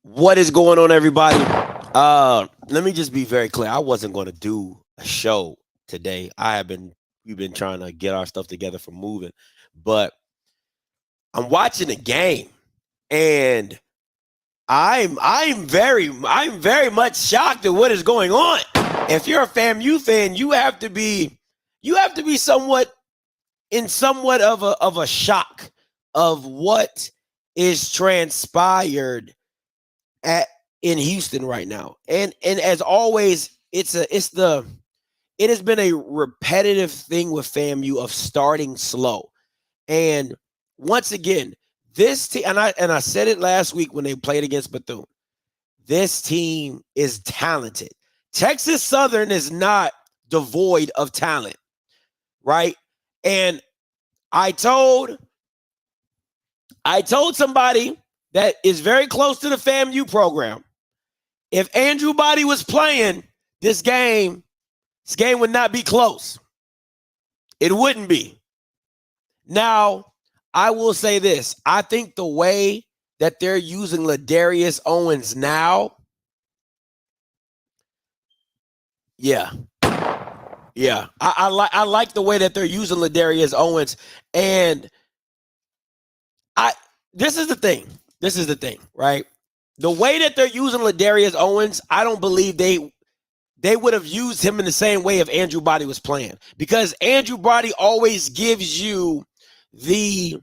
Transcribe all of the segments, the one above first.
What is going on, everybody? Let me just be very clear. I wasn't going to do a show today. We've been trying to get our stuff together for moving, but I'm watching the game, and I'm very much shocked at what is going on. If you're a FAMU fan, you have to be somewhat of a shock of what is transpired in Houston right now. And as always, it has been a repetitive thing with FAMU of starting slow. And once again, this team, and I said it last week when they played against Bethune, this team is talented. Texas Southern is not devoid of talent, right? And I told somebody that is very close to the FAMU program, if Andrew Body was playing this game would not be close. It wouldn't be. Now, I will say this. I think the way that they're using Ladarius Owens now, I like the way that they're using Ladarius Owens. And this is the thing, right? The way that they're using Ladarius Owens, I don't believe they would have used him in the same way if Andrew Body was playing, because Andrew Body always gives you the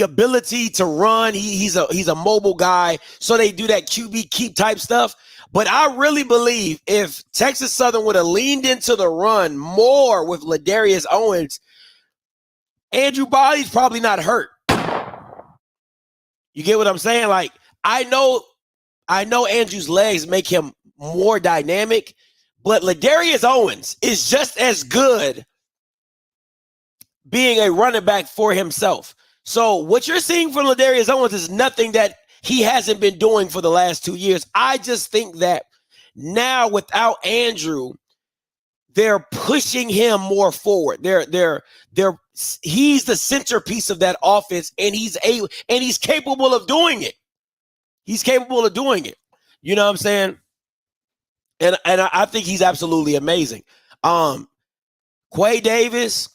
ability to run. He's a mobile guy, so they do that QB keep type stuff. But I really believe if Texas Southern would have leaned into the run more with Ladarius Owens, Andrew Body's probably not hurt. You get what I'm saying? Like, I know Andrew's legs make him more dynamic, but Ladarius Owens is just as good being a running back for himself. So what you're seeing from Ladarius Owens is nothing that he hasn't been doing for the last 2 years. I just think that now without Andrew, they're pushing him more forward. He's the centerpiece of that offense, and he's capable of doing it. He's capable of doing it. You know what I'm saying? And I think he's absolutely amazing. Quay Davis,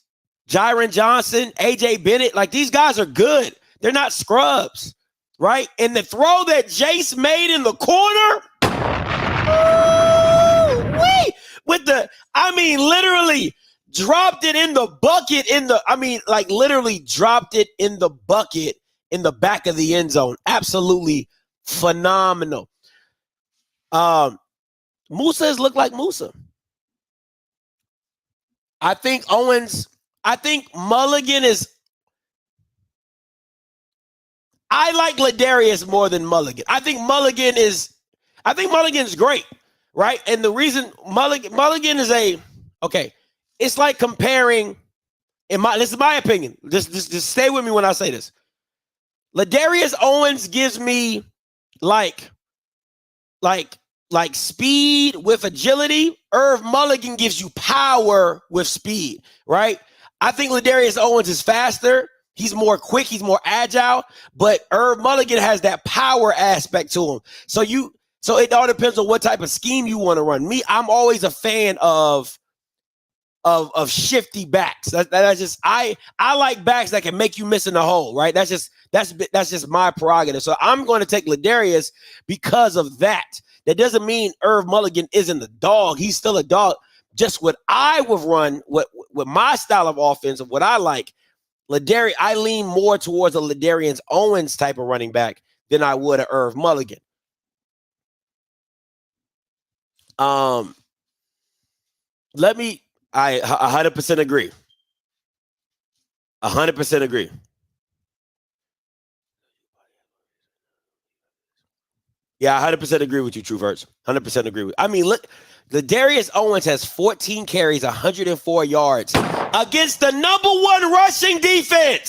Jyron Johnson, AJ Bennett, like, these guys are good. They're not scrubs, right? And the throw that Jace made in the corner, literally dropped it in the bucket literally dropped it in the bucket in the back of the end zone. Absolutely phenomenal. Musa has looked like Musa. I think Mulligan is. I like Ladarius more than Mulligan. I think Mulligan's great, right? And the reason Mulligan is it's like comparing. This is my opinion. Just stay with me when I say this. Ladarius Owens gives me like speed with agility. Irv Mulligan gives you power with speed, right? I think Ladarius Owens is faster. He's more quick. He's more agile. But Irv Mulligan has that power aspect to him. So it all depends on what type of scheme you want to run. I'm always a fan of shifty backs. I like backs that can make you miss in the hole, right? That's just my prerogative. So I'm going to take Ladarius because of that. That doesn't mean Irv Mulligan isn't a dog. He's still a dog. Just what I would run, with my style of offense, of what I like, I lean more towards a Ladarius Owens type of running back than I would a Irv Mulligan. I 100% agree. 100% agree. Yeah, I 100% agree with you, True Verts. 100% agree with. Look, Ladarius Owens has 14 carries, 104 yards against the number one rushing defense.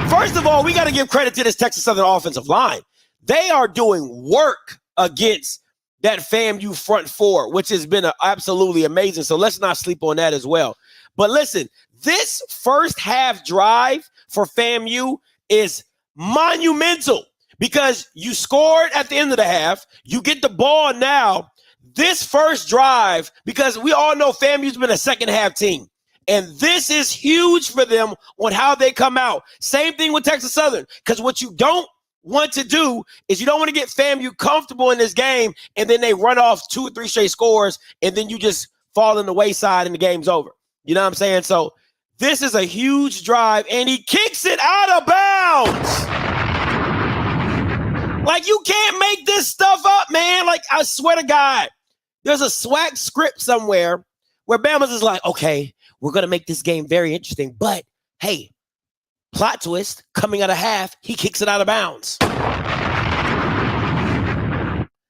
First of all, we got to give credit to this Texas Southern offensive line. They are doing work against that FAMU front four, which has been absolutely amazing. So let's not sleep on that as well. But listen, this first half drive for FAMU is monumental, because you scored at the end of the half. You get the ball now. This first drive, because we all know FAMU's been a second half team. And this is huge for them on how they come out. Same thing with Texas Southern, because what you don't want to do is you don't want to get FAMU comfortable in this game and then they run off 2 or 3 straight scores and then you just fall in the wayside and the game's over. You know what I'm saying? So this is a huge drive and he kicks it out of bounds. Like, you can't make this stuff up, man. Like, I swear to God, there's a SWAC script somewhere where Bama's is like, okay, we're going to make this game very interesting, but hey, plot twist, coming out of half, he kicks it out of bounds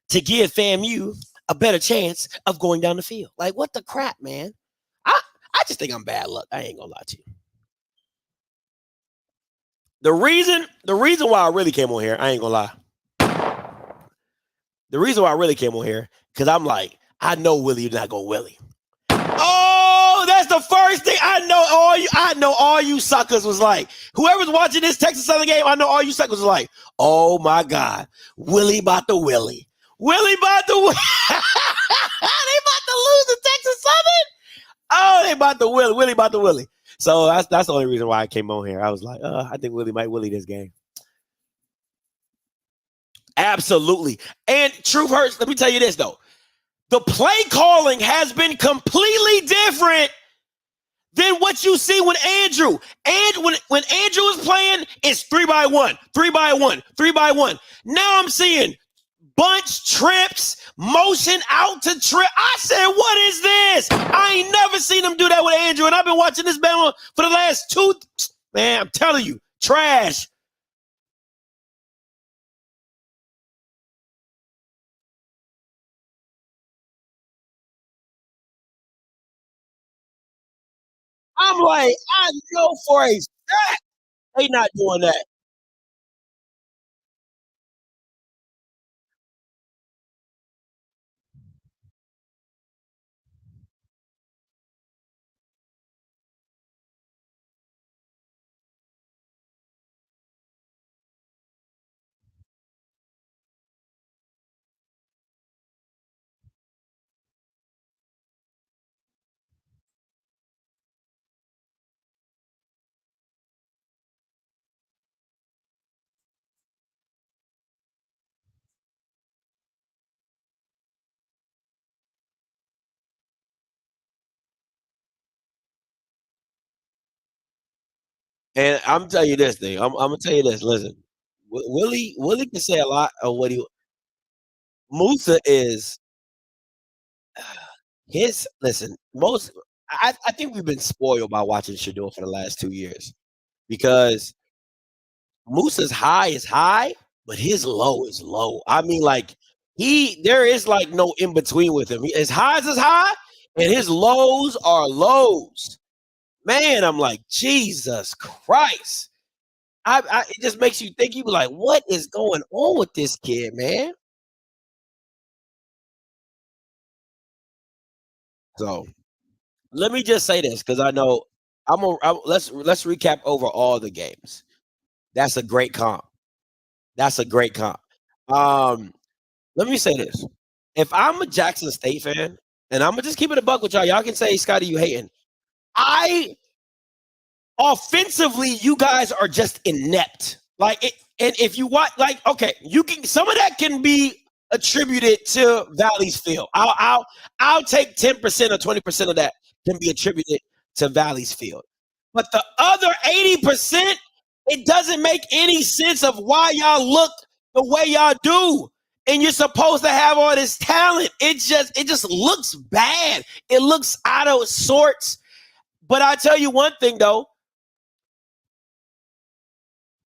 to give FAMU a better chance of going down the field. Like, what the crap, man? I just think I'm bad luck. I ain't gonna lie to you. The reason why I really came on here, I ain't gonna lie. The reason why I really came on here, because I'm like, I know Willie not gonna Willie. Oh, that's the first thing I know all you suckers was like, whoever's watching this Texas Southern game, I know all you suckers was like, oh my God, Willie about to Willie. Willie about to Willie. They about to lose to Texas Southern? Oh, they about to Willie. Willie about to Willie. So that's the only reason why I came on here. I was like, I think Willie might Willie this game. Absolutely. And truth hurts. Let me tell you this, though. The play calling has been completely different than what you see with Andrew. And when Andrew is playing, it's 3x1, 3x1, 3x1. Now I'm seeing bunch trips, motion out to trip. I said, what is this? I ain't never seen him do that with Andrew. And I've been watching this Bama for the last 2. Man, I'm telling you, trash. I'm like, I know for a fact they not doing that. And I'm telling you this thing. I'm gonna tell you this. Listen, Willie can say a lot of what he. Musa is his. Listen, most. I think we've been spoiled by watching Shador for the last 2 years because Musa's high is high, but his low is low. I mean, like there is like no in between with him. His highs is high, and his lows are lows. Man, I'm like, Jesus Christ. It just makes you think. You be like, what is going on with this kid, man? So let me just say this because I know let's recap over all the games. That's a great comp. That's a great comp. Um, Let me say this. If I'm a Jackson State fan, and I'm gonna just keep it a buck with y'all, y'all can say, Scotty, you hating. I Offensively, you guys are just inept. Like it, and if you watch, like, okay, you can some of that can be attributed to Valley's field. I'll take 10% or 20% of that can be attributed to Valley's field. But the other 80%, it doesn't make any sense of why y'all look the way y'all do. And you're supposed to have all this talent. It just looks bad. It looks out of sorts. But I tell you one thing though,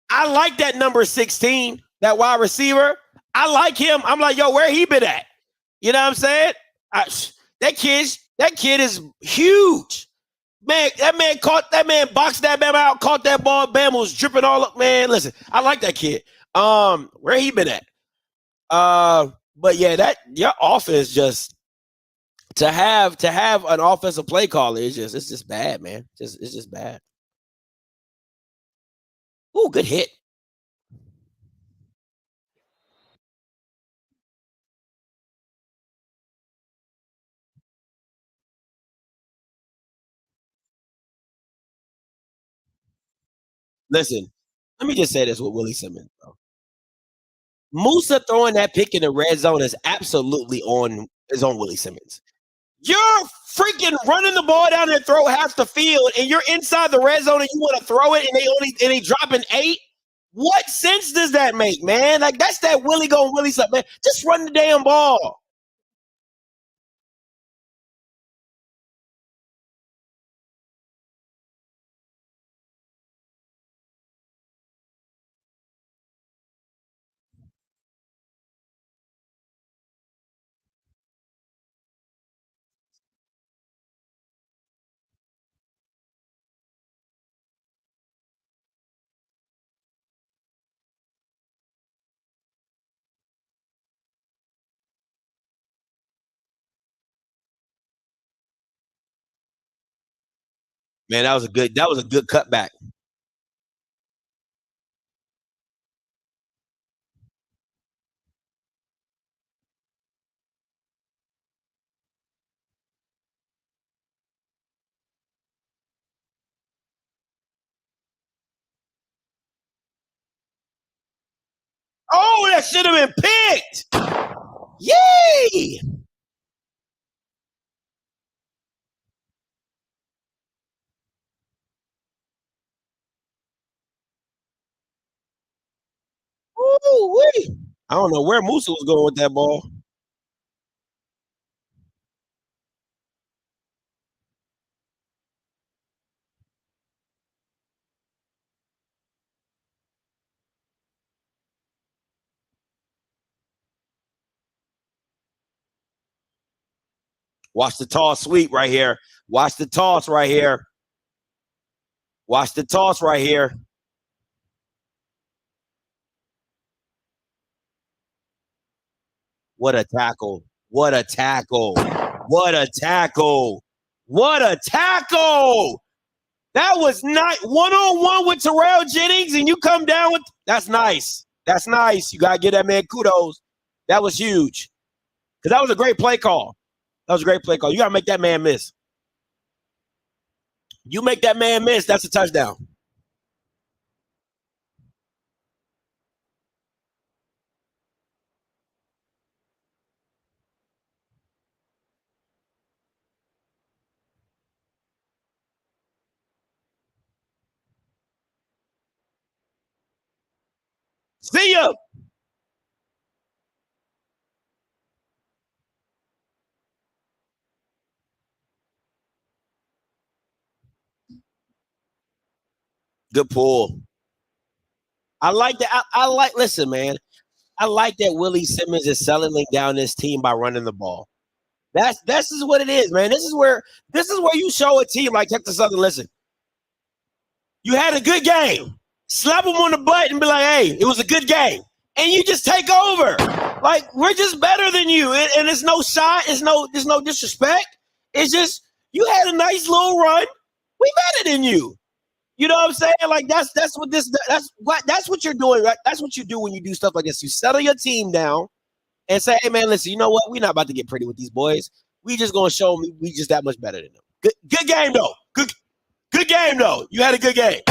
I like that number 16, that wide receiver. I like him. I'm like, yo, where he been at? You know what I'm saying? That kid is huge. Man, that man boxed that Bama out, caught that ball, Bama was dripping all up. Man, listen, I like that kid. Where he been at? But yeah, that your offense just to have an offensive play caller is it's just bad, man. It's just bad. Ooh, good hit. Listen, let me just say this with Willie Simmons, bro. Musa throwing that pick in the red zone is on Willie Simmons. You're freaking running the ball down their throat half the field, and you're inside the red zone, and you want to throw it, and they dropping 8. What sense does that make, man? Like that's that Willie going Willie stuff, man. Just run the damn ball. Man, that was a good cutback. Oh, that should have been picked. Yay! Ooh-wee. I don't know where Musa was going with that ball. Watch the toss sweep right here. Watch the toss right here. Watch the toss right here. What a tackle. What a tackle. What a tackle. What a tackle. That was not 1-on-1 with Terrell Jennings, and you come down with that's nice. That's nice. You gotta give that man kudos. That was huge. Because that was a great play call. That was a great play call. You gotta make that man miss. You make that man miss, that's a touchdown. See ya. Good pull. I like that. I like. Listen, man. I like that Willie Simmons is settling down this team by running the ball. This is what it is, man. This is where you show a team like Texas Southern. Listen, you had a good game. Slap them on the butt and be like, "Hey, it was a good game," and you just take over. Like we're just better than you, and it's no shot. There's no disrespect. It's just you had a nice little run. We better than you. You know what I'm saying? Like that's what you're doing, right? That's what you do when you do stuff like this. You settle your team down and say, "Hey, man, listen. You know what? We're not about to get pretty with these boys. We just gonna show them we just that much better than them." Good game though. Good game though. You had a good game.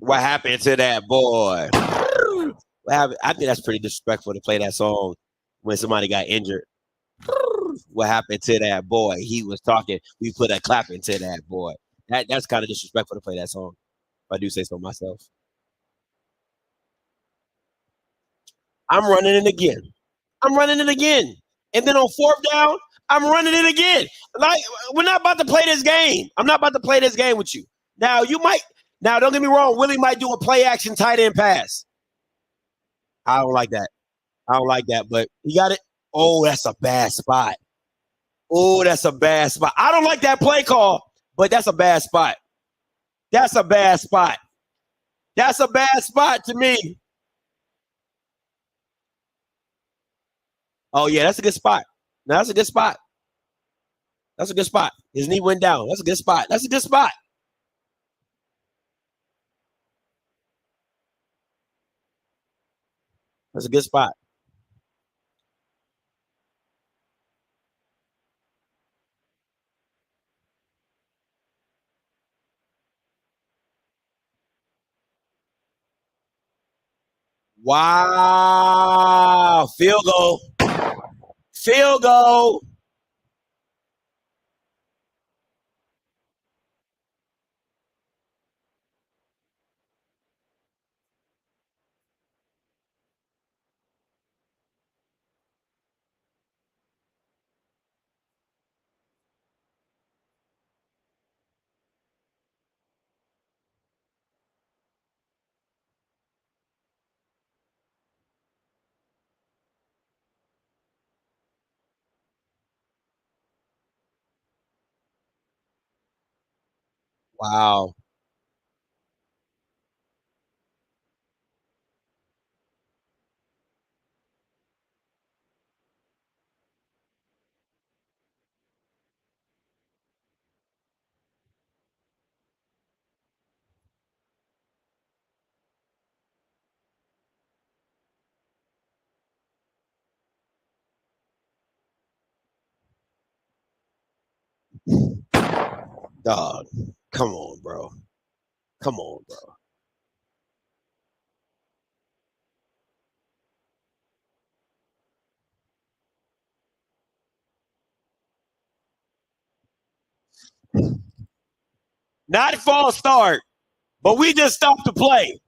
What happened to that boy? What happened? I think that's pretty disrespectful to play that song when somebody got injured. What happened to that boy? He was talking. We put a clap into that boy. That's kind of disrespectful to play that song. If I do say so myself. I'm running it again. I'm running it again. And then on fourth down, I'm running it again. Like, we're not about to play this game. I'm not about to play this game with you. Now, now don't get me wrong, Willie might do a play action tight end pass. I don't like that. I don't like that, but he got it. Oh, that's a bad spot. Oh, that's a bad spot. I don't like that play call, but that's a bad spot. That's a bad spot. That's a bad spot to me. Oh, yeah, that's a good spot. That's a good spot. That's a good spot. His knee went down. That's a good spot. That's a good spot. That's a good spot. Wow. Field goal. Field goal. Wow. Dog. Come on, bro. Come on, bro. Not false start, but we just stopped the play.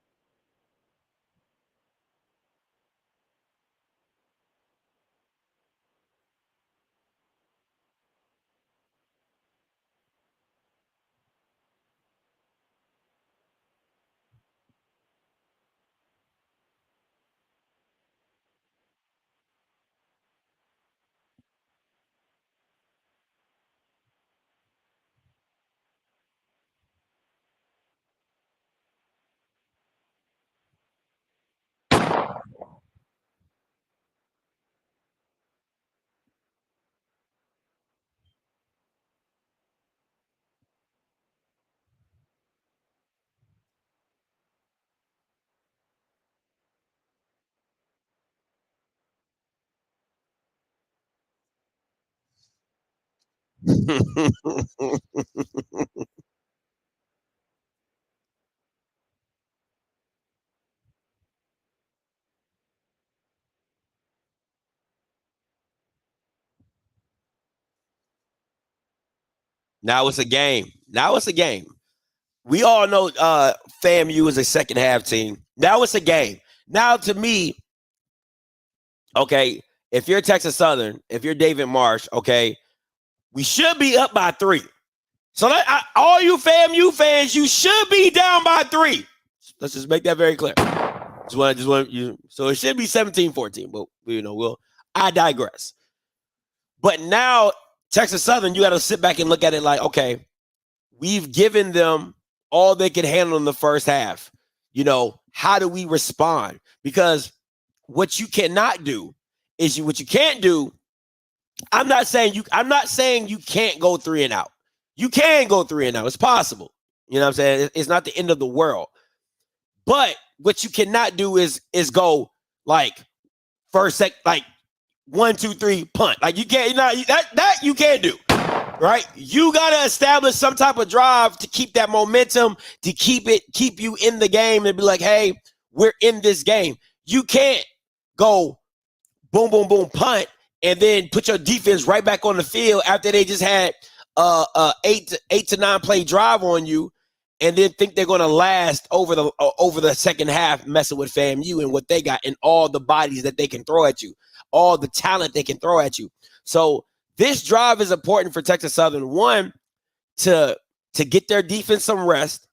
Now it's a game. Now it's a game. We all know FAMU is a second half team. Now it's a game. Now to me, okay, if you're Texas Southern, if you're David Marsh, okay, we should be up by 3. So all you FAMU fans, you should be down by 3. Let's just make that very clear. Just want you. So it should be 17-14, but I digress. But now Texas Southern, you got to sit back and look at it like, okay, we've given them all they could handle in the first half. How do we respond? Because what you cannot do is what you can't do. I'm not saying you can't go 3 and out. You can go 3 and out. It's possible. You know what I'm saying? It's not the end of the world. But what you cannot do is go like like 1, 2, 3 punt. Like you can't. That you can't do. Right? You got to establish some type of drive to keep that momentum, to keep you in the game and be like, hey, we're in this game. You can't go boom, boom, boom, punt, and then put your defense right back on the field after they just had 8 to 9 play drive on you, and then think they're going to last over the second half messing with FAMU and what they got and all the bodies that they can throw at you, all the talent they can throw at you. So this drive is important for Texas Southern. One, to get their defense some rest,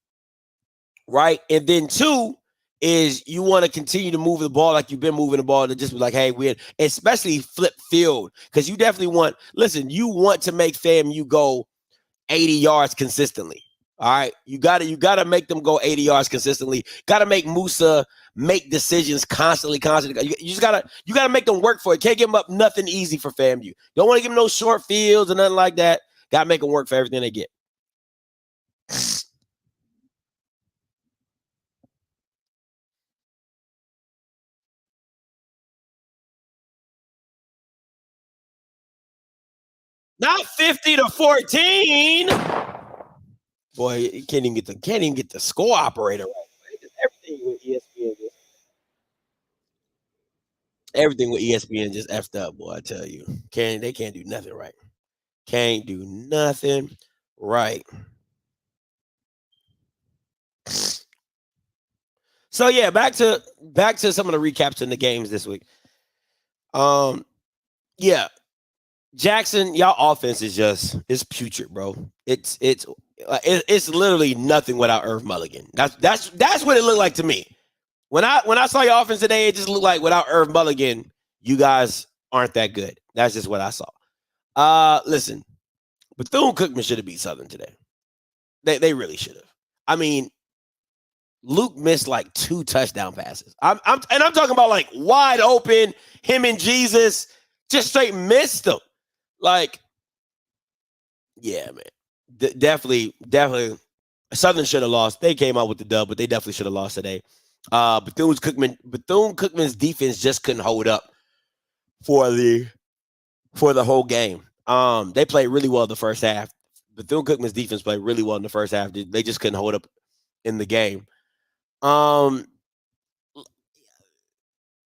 right? And then two is you want to continue to move the ball like you've been moving the ball to just be like, hey, we're especially flip field, because you definitely you want to make FAMU go 80 yards consistently. All right. You gotta make them go 80 yards consistently. Gotta make Musa make decisions constantly. You gotta make them work for it. Can't give them up nothing easy for FAMU. Don't want to give them no short fields or nothing like that. Gotta make them work for everything they get. Not 50-14. Boy, you can't even get the score operator right. Everything with ESPN just effed up, boy. I tell you, they can't do nothing right. Can't do nothing right. So yeah, back to some of the recaps in the games this week. Yeah, Jackson, y'all offense is it's putrid, bro. It's literally nothing without Irv Mulligan. That's what it looked like to me. When I saw your offense today, it just looked like without Irv Mulligan, you guys aren't that good. That's just what I saw. Listen, Bethune-Cookman should have beat Southern today. They really should have. I mean, Luke missed like 2 touchdown passes. I'm talking about like wide open. Him and Jesus just straight missed them. Like, yeah, man. Definitely. Southern should have lost. They came out with the dub, but they definitely should have lost today. Bethune-Cookman's defense just couldn't hold up for the whole game. They played really well the first half. Bethune-Cookman's defense played really well in the first half. They just couldn't hold up in the game.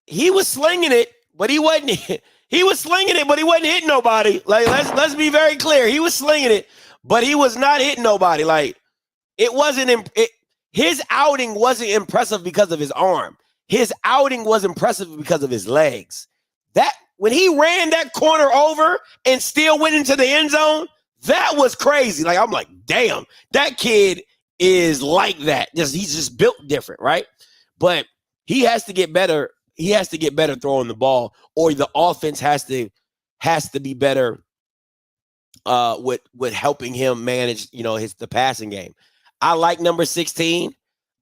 He was slinging it, but he wasn't. He was slinging it, but he wasn't hitting nobody. Like, let's be very clear. He was slinging it, but he was not hitting nobody. Like, it wasn't. His outing wasn't impressive because of his arm. His outing was impressive because of his legs. That when he ran that corner over and still went into the end zone, that was crazy. Like, I'm like, damn, that kid is like that. He's just built different, right? But he has to get better. He has to get better throwing the ball, or the offense has to be better with helping him manage, the passing game. I like number 16.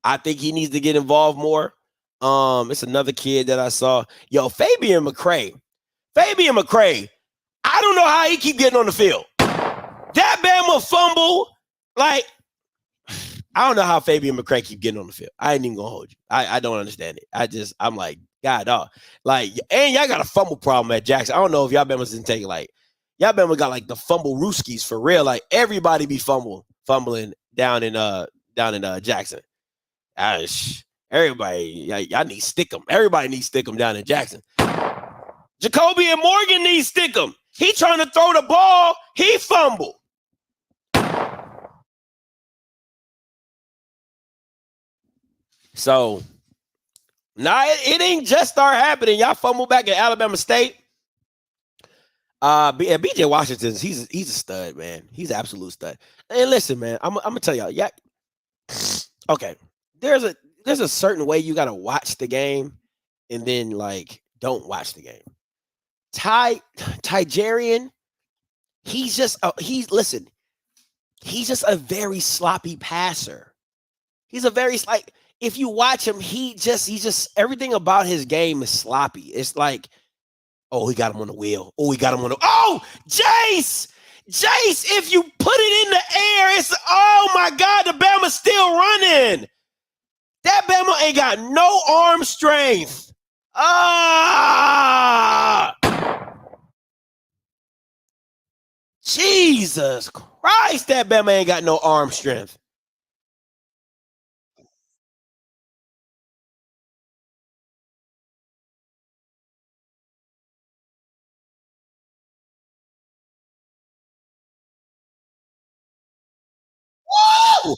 I think he needs to get involved more. It's another kid that I saw. Fabian McCray. I don't know how he keep getting on the field. That Bama fumble, like, I don't know how Fabian McCray keep getting on the field. I ain't even gonna hold you. I don't understand it. I'm like, God, dog. Like, and y'all got a fumble problem at Jackson. I don't know if y'all Bama's didn't take it. Like, y'all Bama got like the fumble rooskies for real. Like, everybody be fumbling down in Jackson. Everybody, y'all need Stickum. Everybody needs Stickum down in Jackson. Jacoby and Morgan need Stickum. He trying to throw the ball. He fumbled. So, it ain't just start happening. Y'all fumble back at Alabama State. BJ Washington, he's a stud, man. He's an absolute stud. And listen, man, I'm gonna tell y'all. Yeah, okay. There's a certain way you gotta watch the game, and then like don't watch the game. Tygerian, he's just a very sloppy passer. He's a very if you watch him, he just everything about his game is sloppy. It's like, oh, he got him on the wheel. Oh, he got him on the. Oh, Jace, if you put it in the air, it's oh my God, the Bama's still running. That Bama ain't got no arm strength. Jesus Christ, that Bama ain't got no arm strength. Woo!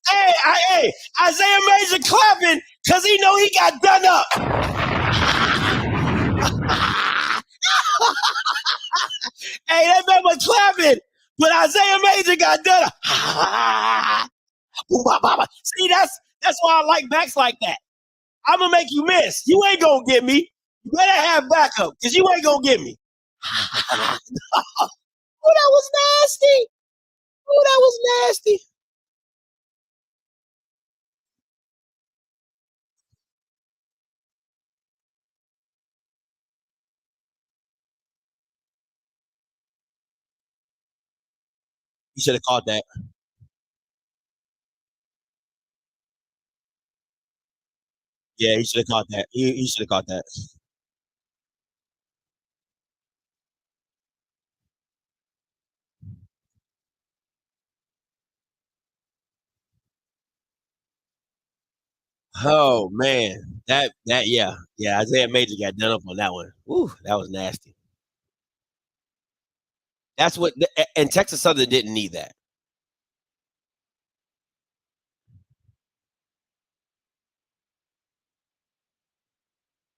Hey, Isaiah Major clapping because he know he got done up. happened. But Isaiah Major got done. See, that's why I like backs like that. I'm gonna make you miss. You ain't gonna get me. You better have backup because you ain't gonna get me. Oh, that was nasty. Oh, that was nasty. You should have caught that. Yeah, he should have caught that. He should have caught that. Oh man, yeah. Isaiah Major got done up on that one. Ooh, that was nasty. That's what, and Texas Southern didn't need that.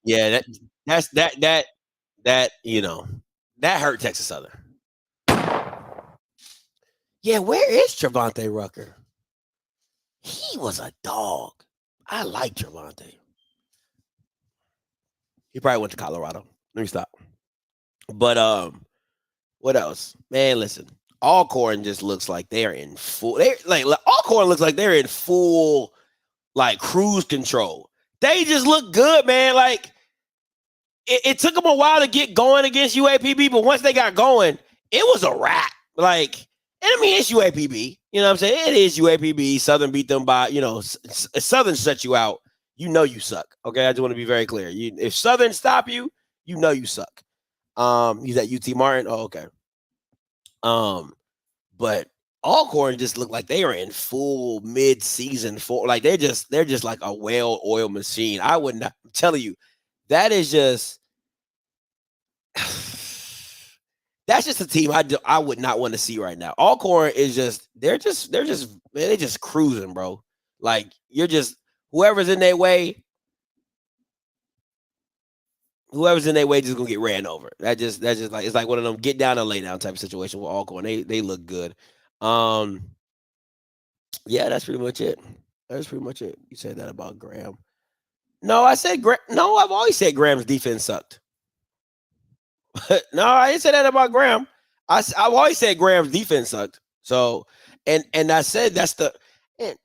Yeah, that's that that hurt Texas Southern. Yeah, where is Trevante Rucker? He was a dog. I like Trevante. He probably went to Colorado. Let me stop. But what else? Man, listen. Alcorn just looks like they're in full. They like Alcorn looks like they're in full like cruise control. They just look good, man. Like it took them a while to get going against UAPB, but once they got going, it was a wrap. Like, and I mean, it's UAPB. You know what I'm saying? It is UAPB. Southern beat them by, Southern shut you out. You know you suck. Okay, I just want to be very clear. If Southern stop you, you know you suck. He's at UT Martin. Oh, okay. But Alcorn just looked like they are in full mid-season like they're just like a well-oiled machine. I would not, I'm telling you, that is just that's just a team I would not want to see right now. Alcorn is just they're just cruising, bro. Like whoever's in their way, just gonna get ran over. That's just like it's like one of them get down and lay down type of situation with Alcorn. They look good. Yeah, that's pretty much it. That's pretty much it. You said that about Graham. No, I said no, I've always said Graham's defense sucked. No, I didn't say that about Graham. I've always said Graham's defense sucked. So, and I said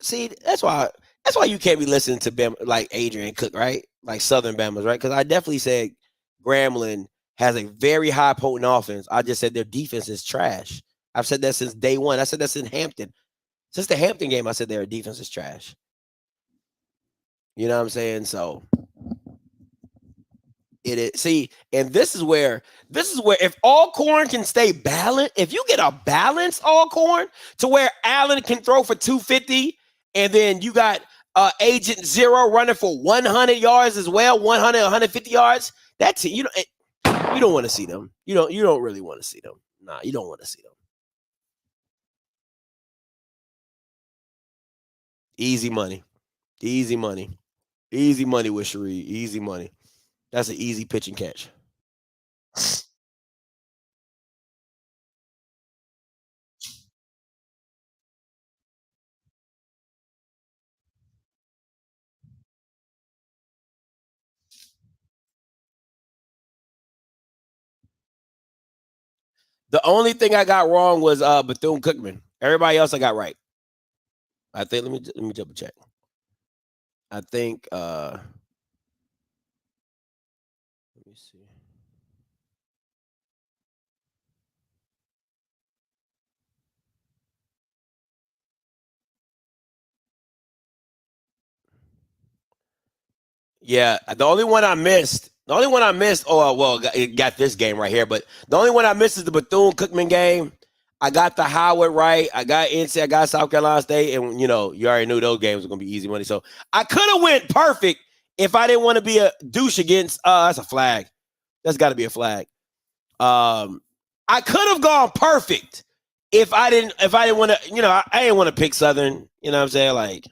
see, that's why you can't be listening to Bama, like Adrian Cook, right? Like Southern Bama's, right? Because I definitely said Grambling has a very high potent offense. I just said their defense is trash. I've said that since day one. I said that since Hampton. Since the Hampton game, I said their defense is trash. You know what I'm saying? So it is. See, and this is where if Alcorn can stay balanced, if you get a balanced Alcorn to where Allen can throw for 250, and then you got Agent Zero running for 100 yards as well, 100, 150 yards. That's you don't want to see them. You don't really want to see them. Nah, you don't want to see them. Easy money. Easy money. Easy money with Sheree. Easy money. That's an easy pitch and catch. The only thing I got wrong was Bethune-Cookman. Everybody else I got right. I think let me double check. I think let me see. Yeah, the only one I missed. Oh well, it got this game right here. But the only one I missed is the Bethune-Cookman game. I got the Howard right. I got NC. I got South Carolina State, and you already knew those games were gonna be easy money. So I could have went perfect if I didn't want to be a douche against. That's a flag. That's got to be a flag. I could have gone perfect if I didn't want to. I didn't want to pick Southern. You know what I'm saying? Like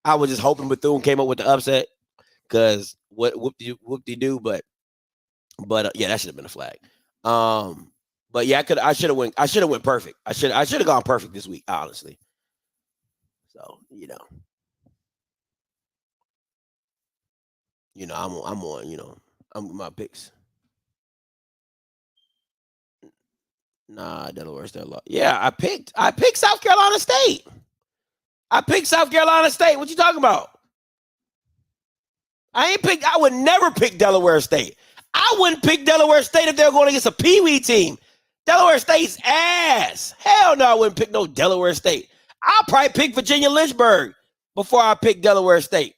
I was just hoping Bethune came up with the upset. Because whoop de do, but yeah, that should have been a flag. But yeah, I should have went. I should have went perfect. I should have gone perfect this week, honestly. So I'm on. I'm with my picks. Nah, Delaware still lost. Yeah, I picked South Carolina State. I picked South Carolina State. What you talking about? I would never pick Delaware State. I wouldn't pick Delaware State if they were going against a Pee Wee team. Delaware State's ass. Hell no, I wouldn't pick no Delaware State. I'll probably pick Virginia Lynchburg before I pick Delaware State.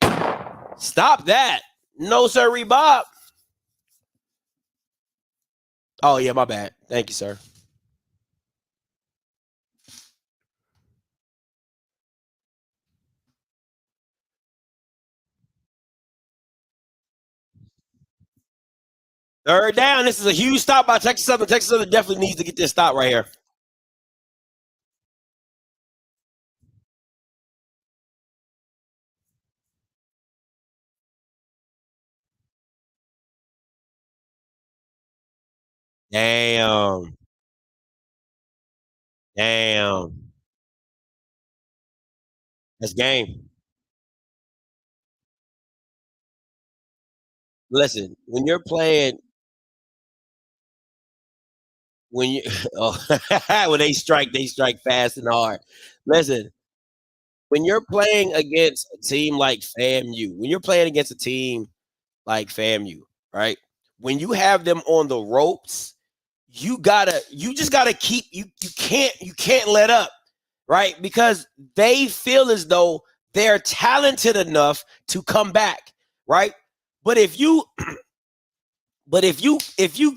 Stop that. No, sir, Bob. Oh, yeah, my bad. Thank you, sir. Third down. This is a huge stop by Texas Southern. Texas Southern definitely needs to get this stop right here. Damn. Damn. That's game. Listen, when you're playing, when you oh, when they strike fast and hard. Listen, when you're playing against a team like FAMU, when you're playing against a team like FAMU, right? When you have them on the ropes, you just gotta keep you can't let up, right? Because they feel as though they're talented enough to come back, right? But if you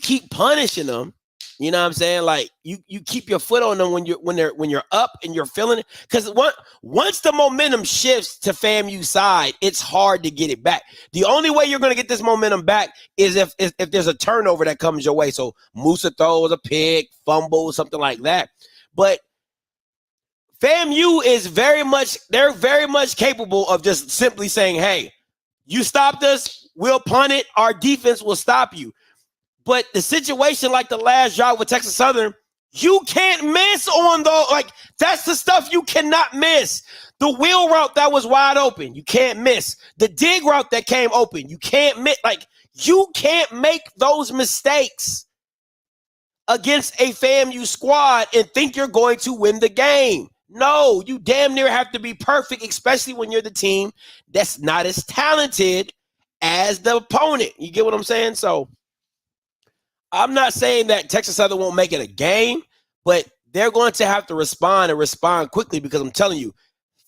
keep punishing them, you know what I'm saying? Like you keep your foot on them when you're up and you're feeling it. Because once the momentum shifts to FAMU side, it's hard to get it back. The only way you're gonna get this momentum back is if there's a turnover that comes your way. So Musa throws a pick, fumble, something like that. But FAMU is they're very much capable of just simply saying, hey, you stopped us, we'll punt it, our defense will stop you. But the situation like the last drive with Texas Southern, you can't miss on those. Like, that's the stuff you cannot miss. The wheel route that was wide open, you can't miss. The dig route that came open, you can't miss. Like, you can't make those mistakes against a FAMU squad and think you're going to win the game. No, you damn near have to be perfect, especially when you're the team that's not as talented as the opponent. You get what I'm saying? So I'm not saying that Texas Southern won't make it a game, but they're going to have to respond and respond quickly because I'm telling you,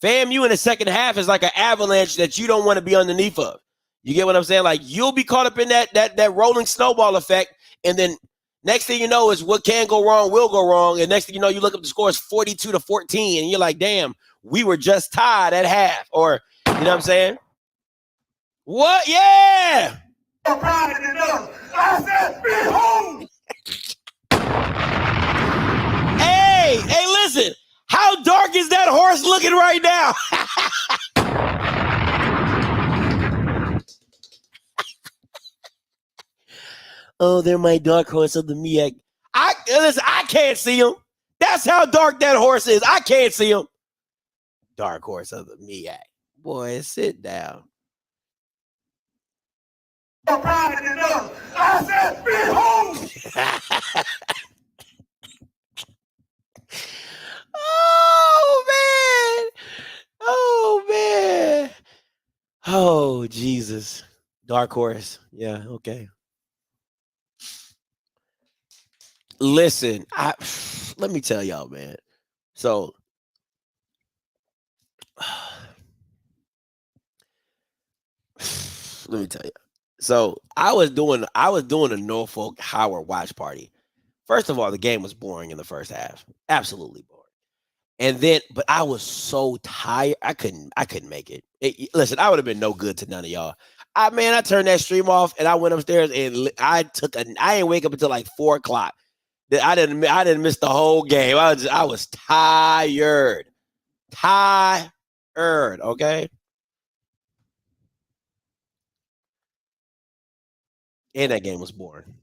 FAMU in the second half is like an avalanche that you don't want to be underneath of. You get what I'm saying? Like, you'll be caught up in that rolling snowball effect, and then next thing you know is what can go wrong will go wrong, and next thing you know, you look up the score is 42-14, and you're like, damn, we were just tied at half, or you know what I'm saying? What? Yeah. I said, behold. Hey, listen. How dark is that horse looking right now? Oh, they're my dark horse of the MEAC. Listen, I can't see him. That's how dark that horse is. I can't see him. Dark horse of the MEAC. Boy, sit down. I said, behold. Oh, man. Oh, man. Oh, Jesus. Dark horse. Yeah, okay. Listen, let me tell y'all, man. So let me tell you. So I was doing a Norfolk Howard watch party. First of all, the game was boring in the first half. Absolutely boring. And then, but I was so tired. I couldn't make it. Listen, I would have been no good to none of y'all. I turned that stream off and I went upstairs and I didn't wake up until like 4:00. I didn't miss the whole game. I was tired. Okay. And that game was boring.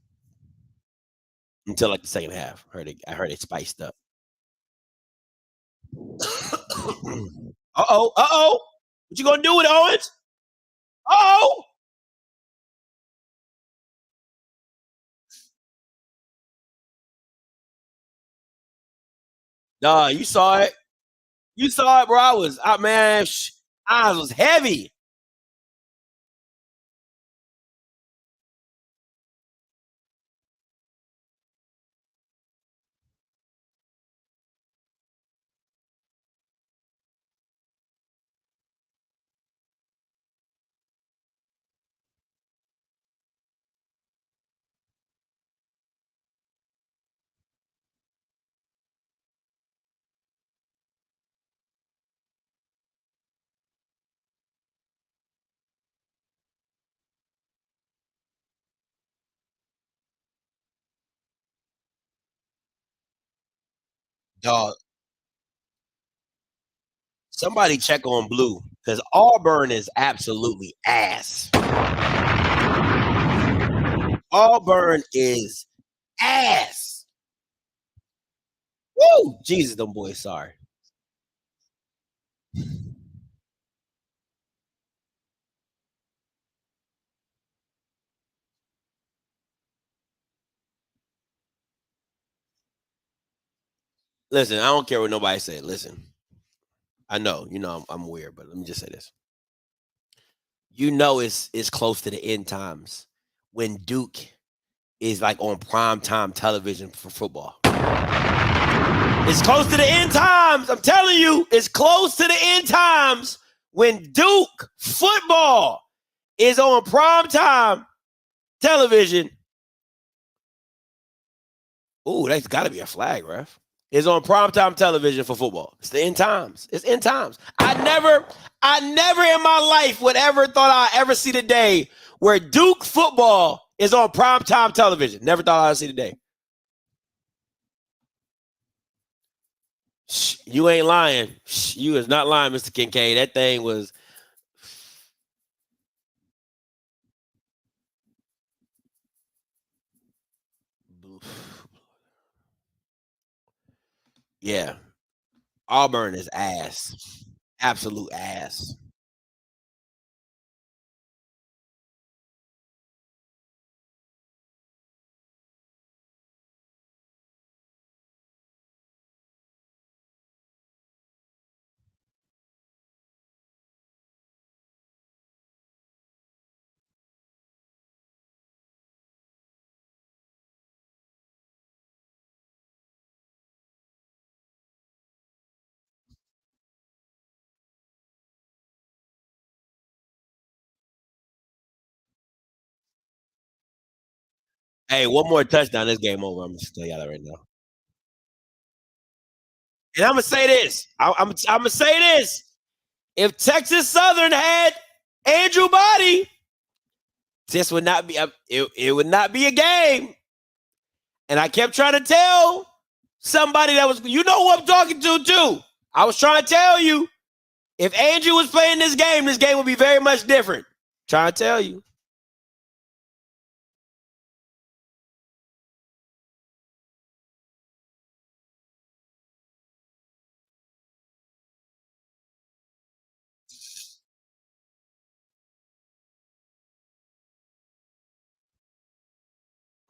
until like the second half. I heard it spiced up. Uh-oh, uh-oh. What you gonna do with Owens? Oh, nah, you saw it. You saw it, bro. Man, eyes was heavy. Dog, somebody check on Blue because Auburn is absolutely ass. Auburn is ass. Woo! Jesus, them boys, sorry. Listen, I don't care what nobody said. Listen, I know, I'm weird, but let me just say this. It's close to the end times when Duke is like on prime time television for football. It's close to the end times. I'm telling you, it's close to the end times when Duke football is on prime time television. Ooh, that's got to be a flag, ref. Is on primetime television for football. It's the end times. It's end times. I never in my life would ever thought I'd ever see the day where Duke football is on primetime television. Never thought I'd see the day. Shh, you ain't lying. Shh, you is not lying, Mr. Kincaid. That thing was. Yeah, Auburn is ass. Absolute ass. Hey, one more touchdown, this game over. I'm just tell y'all that right now. And I'm gonna say this. I'm gonna say this. If Texas Southern had Andrew Body, this would not be it would not be a game. And I kept trying to tell somebody that was, who I'm talking to too. I was trying to tell you, if Andrew was playing this game would be very much different. Trying to tell you.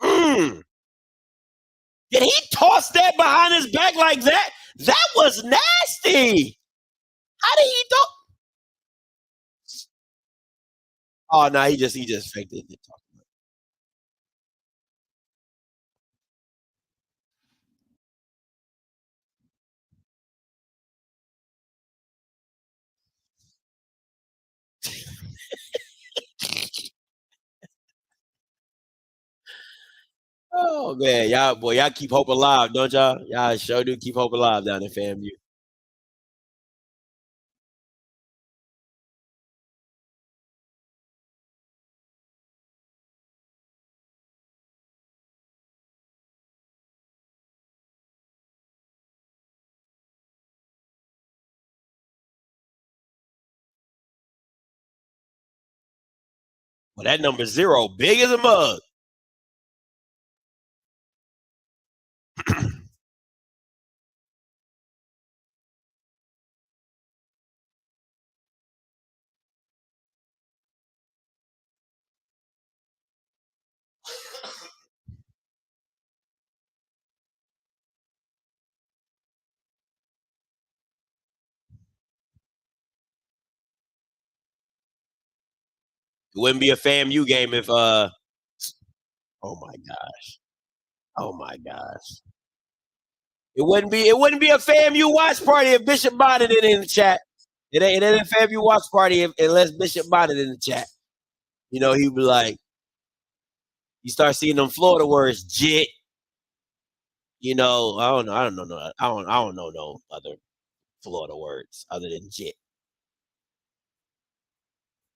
Mm. Did he toss that behind his back like that? That was nasty. How did he do? Oh no, he just faked it. Oh man, y'all keep hope alive, don't y'all? Y'all sure do keep hope alive down in FAMU. Well, that number 0, big as a mug. It wouldn't be a FAMU game if oh my god. Oh my gosh. It wouldn't be a FAMU watch party if Bishop Bonnet it in the chat. It ain't a FAMU watch party unless Bishop Bonnet in the chat. He'd be like, you start seeing them Florida words, jit. I don't know. I don't know no other Florida words other than jit.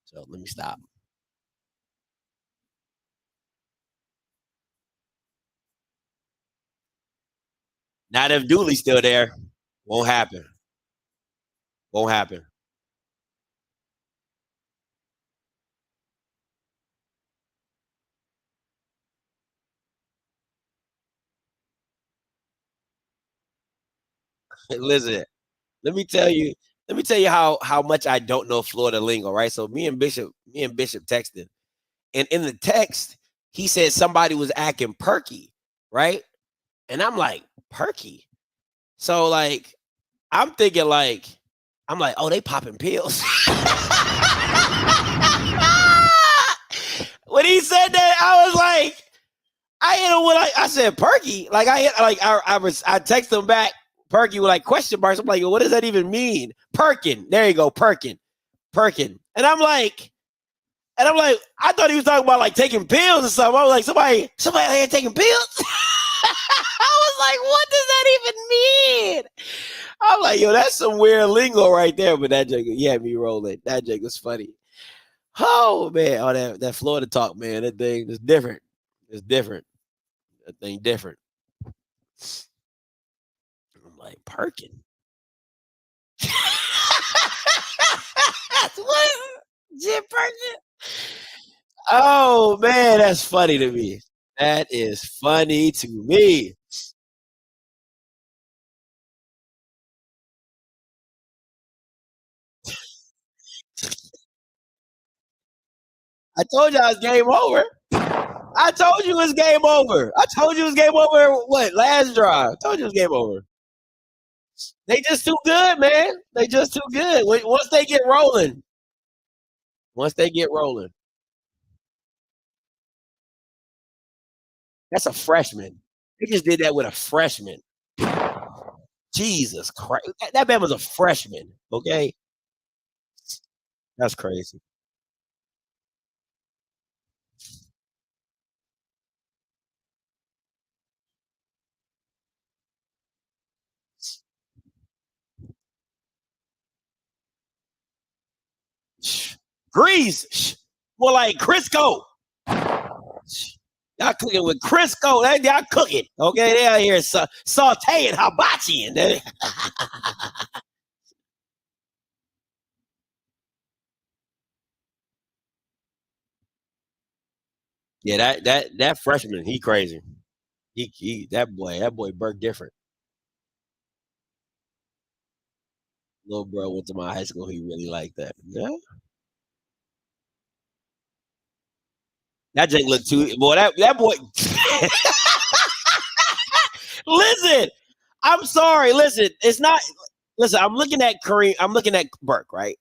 So let me stop. Not if Dooley's still there. Won't happen. Won't happen. Listen, let me tell you. Let me tell you how much I don't know Florida lingo. Right. So me and Bishop texted, and in the text he said somebody was acting perky. Right. And I'm like, perky. So like I'm thinking I'm like, oh, they popping pills. When he said that, I was like, I hit him with I said perky. Like I texted him back perky with like question marks. I'm like, what does that even mean? Perkin. There you go, perkin. Perkin. And I'm like, I thought he was talking about like taking pills or something. I was like, somebody out here taking pills. I was like, what does that even mean? I'm like, yo, that's some weird lingo right there. But that joke, you had me rolling. That joke was funny. Oh man, oh that Florida talk, man. That thing is different. It's different. That thing different. I'm like, Perkin. What? Jim Perkin? Oh man, that's funny to me. That is funny to me. I told you I was game over. I told you it was game over. I told you it was game over. What last drive? I told you it was game over. They just too good, man. They just too good. Once they get rolling, once they get rolling, that's a freshman. They just did that with a freshman. Jesus Christ, that man was a freshman. Okay, that's crazy. Grease, more like Crisco. Y'all cooking with Crisco. Y'all cooking. Okay, they out here sauteing hibachi. Yeah, that freshman, he crazy. He that boy Burke different. Little bro went to my high school. He really liked that. Yeah, that Jake looked too. Boy, that boy. Listen, I'm sorry. Listen, it's not. Listen, I'm looking at Kareem. I'm looking at Burke, right?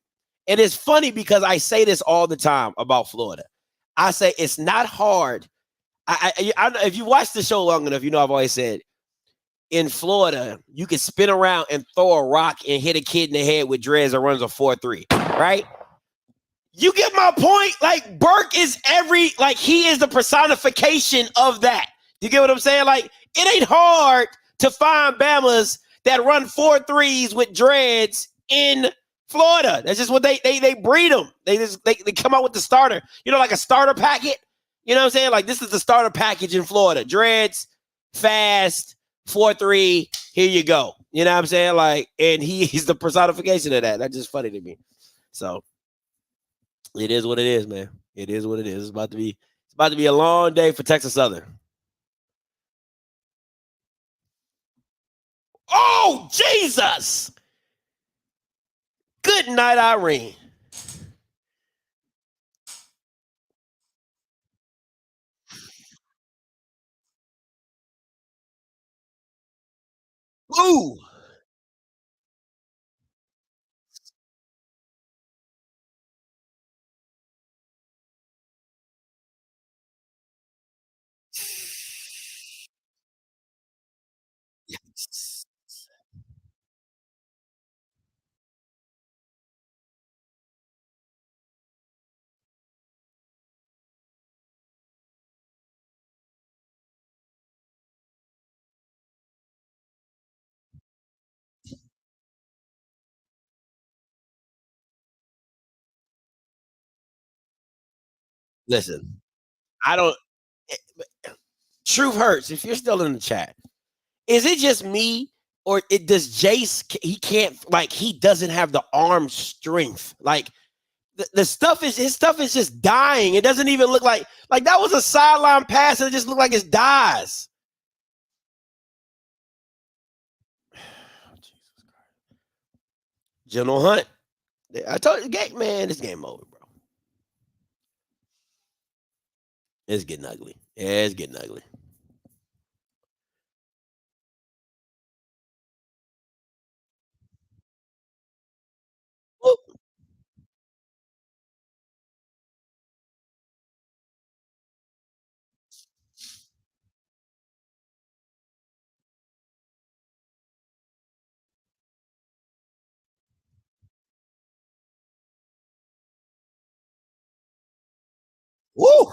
And it's funny because I say this all the time about Florida. I say it's not hard. If you watch the show long enough, I've always said in Florida you can spin around and throw a rock and hit a kid in the head with dreads that runs a 4.3, right? You get my point? Like Burke is he is the personification of that. You get what I'm saying? Like it ain't hard to find Bamas that run 4.3s with dreads in Florida. That's just what they breed them. They come out with the starter. Like a starter packet. You know what I'm saying? Like this is the starter package in Florida. Dreads, fast, 4.3. Here you go. You know what I'm saying? Like, and he's the personification of that. That's just funny to me. So it is what it is, man. It is what it is. It's about to be a long day for Texas Southern. Oh, Jesus. Good night, Irene. Ooh. Listen, I don't. Truth hurts. If you're still in the chat, is it just me or it does Jace? He can't like he doesn't have the arm strength. Like the stuff is his stuff is just dying. It doesn't even look like that was a sideline pass and it just looked like it dies. General Hunt. I told you, game man, this game over, bro. It's getting ugly. Yeah, it's getting ugly. Woo. Woo.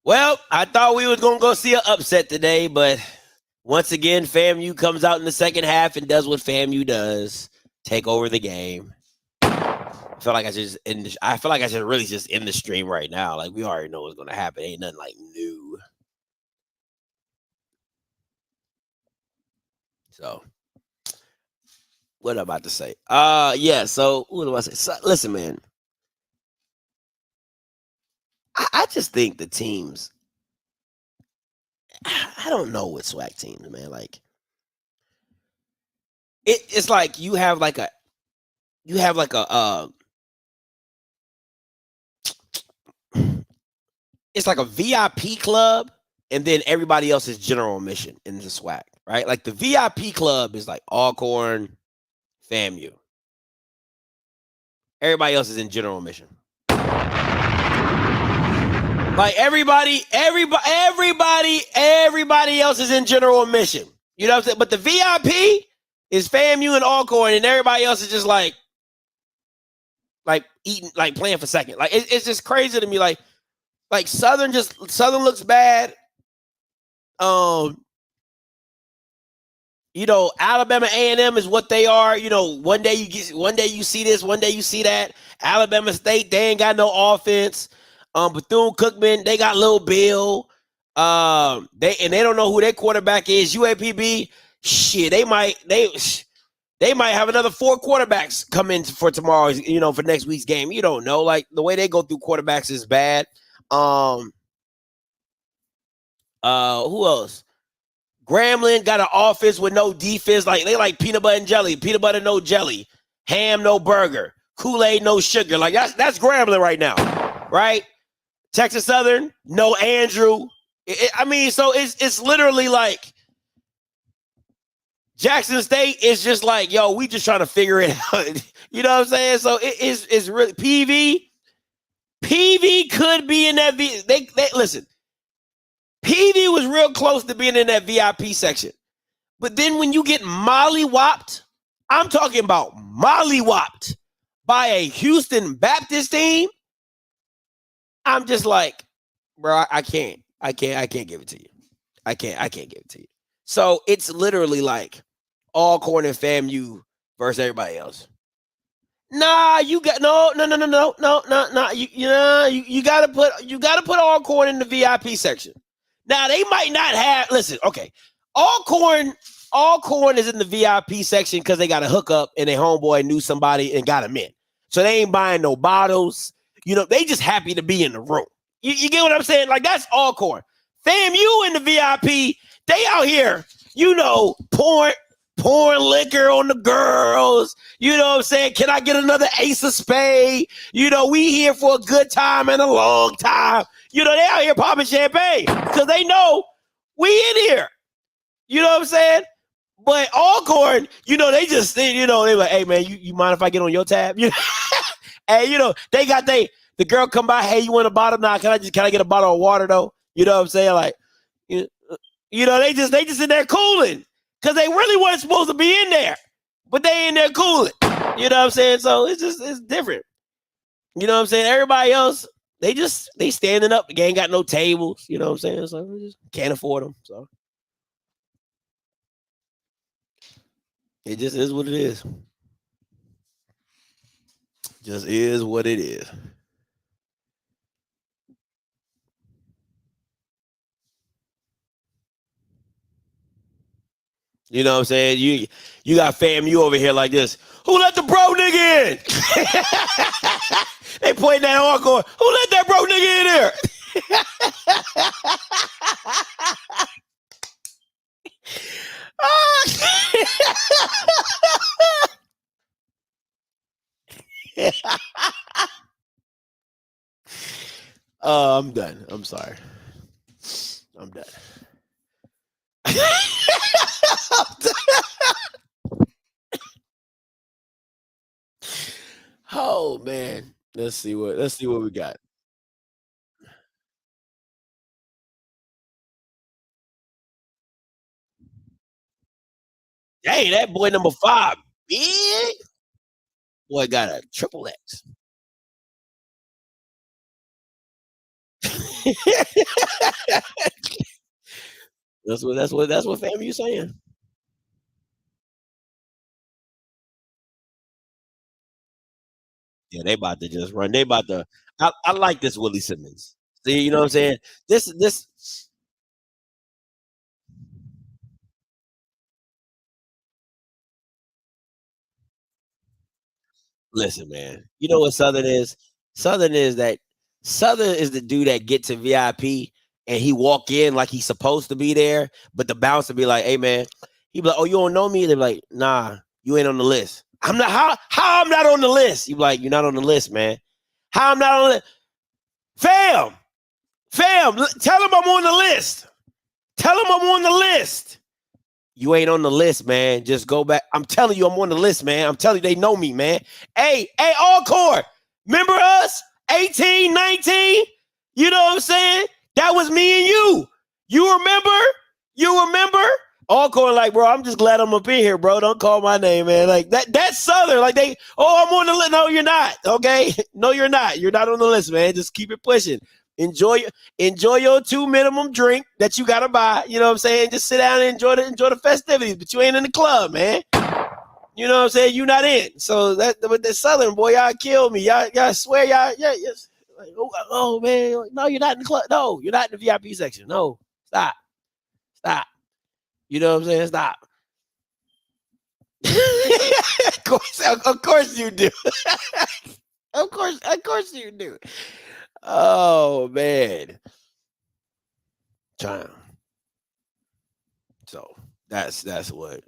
Well, I thought we was gonna go see an upset today, but once again, FAMU comes out in the second half and does what FAMU does: take over the game. I feel like I should really just end the stream right now. Like we already know what's gonna happen. Ain't nothing like new. So, what am I about to say? Yeah. So, what do I say? So, listen, man. I just think the teams. I don't know with SWAC teams, man. Like, it's like you have like a it's like a VIP club, and then everybody else is general admission in the SWAC, right? Like the VIP club is like Alcorn, FAMU. Everybody else is in general admission. Like everybody else is in general admission. You know what I'm saying? But the VIP is FAMU and Alcorn, and everybody else is just like eating, like playing for second. Like it's just crazy to me. Like Southern looks bad. You know, Alabama A&M is what they are. You know, one day you see this, one day you see that. Alabama State, they ain't got no offense. Bethune-Cookman, they got Lil Bill. They don't know who their quarterback is. UAPB, shit, they might have another 4 quarterbacks come in for tomorrow, you know, for next week's game. You don't know. Like the way they go through quarterbacks is bad. Who else? Grambling got an offense with no defense. Like they like peanut butter and jelly, peanut butter no jelly, ham no burger, Kool-Aid no sugar. Like that's Grambling right now, right? Texas Southern no Andrew. I mean, so it's literally like Jackson State is just like, yo, we just trying to figure it out. You know what I'm saying? So it's really PV could be in that. They listen. PV was real close to being in that VIP section. But then when you get mollywopped, I'm talking about mollywopped by a Houston Baptist team, I'm just like, bro, I can't give it to you. I can't give it to you. So it's literally like Alcorn and FAMU versus everybody else. Nah, you got no. You gotta put Alcorn in the VIP section. Now they might not have. Listen, okay, Alcorn is in the VIP section because they got a hookup and their homeboy knew somebody and got him in. So they ain't buying no bottles. You know, they just happy to be in the room. You get what I'm saying? Like that's Alcorn. FAMU in the VIP. They out here, you know, pouring pouring liquor on the girls. You know what I'm saying? Can I get another ace of spade? You know, we here for a good time and a long time. You know, they out here popping champagne because they know we in here. You know what I'm saying? But Alcorn, you know, they just, you know, they like, hey, man, you mind if I get on your tab? You know? Hey, you know, they got the girl come by, hey, you want a bottle? Nah, can I get a bottle of water, though? You know what I'm saying? Like, you know, they just in there cooling because they really weren't supposed to be in there, but they in there cooling. You know what I'm saying? So it's different. You know what I'm saying? Everybody else, they standing up. They ain't got no tables. You know what I'm saying? So we just can't afford them. So it just is what it is. Just is what it is. You know what I'm saying? You got FAMU over here like this. Who let the bro nigga in? They pointing that hardcore. Who let that bro nigga in there? I'm done. I'm sorry. I'm done. Oh man. Let's see what we got. Hey, that boy number 5. Big boy got a triple X. That's what FAMU saying. Yeah, they about to just run. They about to. I like this Willie Simmons. See, you know what I'm saying? This. Listen, man. You know what Southern is? Southern is that Southern is the dude that get to VIP and he walk in like he's supposed to be there, but the bouncer be like, "Hey, man," he be like, "Oh, you don't know me?" They be like, "Nah, you ain't on the list." I'm not. How I'm not on the list? You be like, "You're not on the list, man." How I'm not on the fam? Fam, tell him I'm on the list. Tell him I'm on the list. You ain't on the list, man. Just go back. I'm telling you, I'm on the list, man. I'm telling you, they know me, man. Hey, Encore. Remember us? 18, 19? You know what I'm saying? That was me and you. You remember? You remember? Encore, like, bro, I'm just glad I'm up in here, bro. Don't call my name, man. Like that's Southern. Like I'm on the list. No, you're not. Okay. No, you're not. You're not on the list, man. Just keep it pushing. Enjoy your 2 minimum drink that you gotta buy. You know what I'm saying? Just sit down and enjoy the festivities, but you ain't in the club, man. You know what I'm saying? You not in. So with the Southern boy, y'all kill me. Y'all swear like, oh man, no, you're not in the club. No, you're not in the VIP section. No, stop. You know what I'm saying? Stop. of course you do. of course you do. Oh man. Trying. So that's what.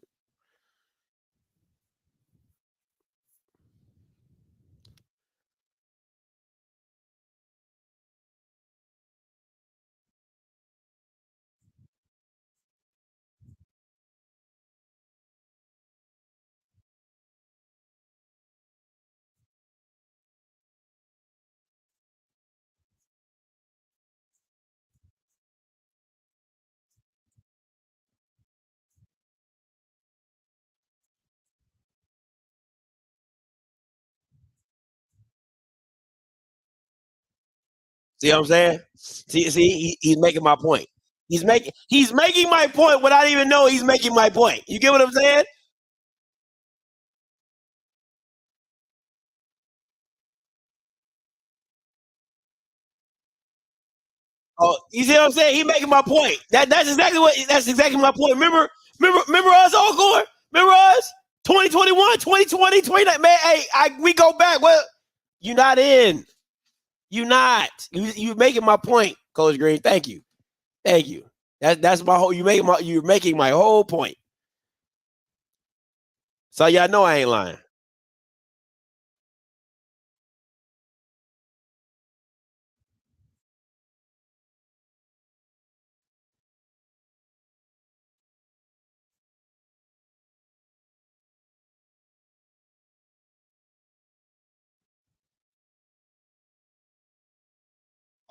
See what I'm saying? He's making my point. He's making my point without even knowing he's making my point. You get what I'm saying? Oh, you see what I'm saying? He's making my point. That's exactly my point. Remember us all going? Remember us? 2021, 2020, 29. Man, hey, we go back. Well, you not in. You not. You making my point, Coach Green. Thank you. Thank you. That's my whole. You're making my whole point. So y'all know I ain't lying.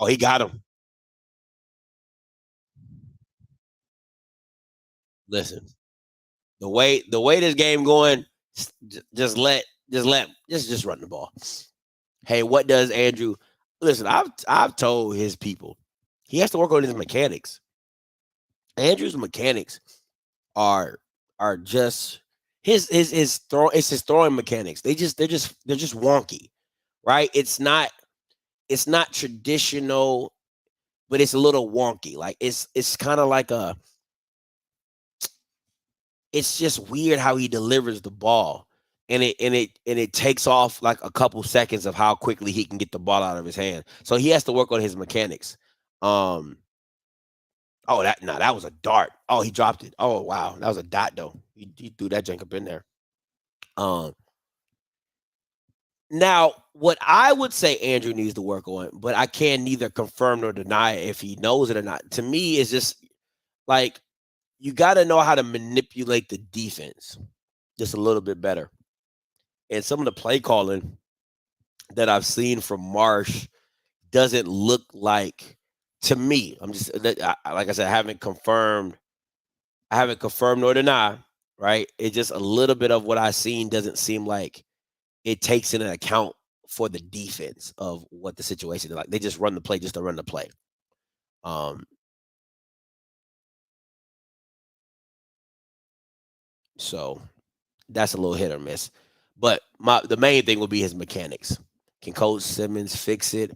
Oh, he got him. Listen, the way this game going, just run the ball. Hey, what does Andrew? Listen, I've told his people he has to work on his mechanics. Andrew's mechanics are are just his throw. It's his throwing mechanics. They're just wonky, right? It's not traditional, but it's a little wonky. Like it's kind of like a it's just weird how he delivers the ball. And it takes off like a couple seconds of how quickly he can get the ball out of his hand. So he has to work on his mechanics. Um oh that was a dart. Oh, he dropped it. Oh wow. That was a dot though. He threw that junk up in there. Um Now, what I would say Andrew needs to work on, but I can neither confirm nor deny if he knows it or not. To me, is just like you got to know how to manipulate the defense just a little bit better. And some of the play calling that I've seen from Marsh doesn't look like to me. Like I said, I haven't confirmed nor deny. Right? It just a little bit of what I've seen doesn't seem like it takes into account for the defense of what the situation is like. They just run the play just to run the play. Um, so that's a little hit or miss. But the main thing will be his mechanics. Can Coach Simmons fix it?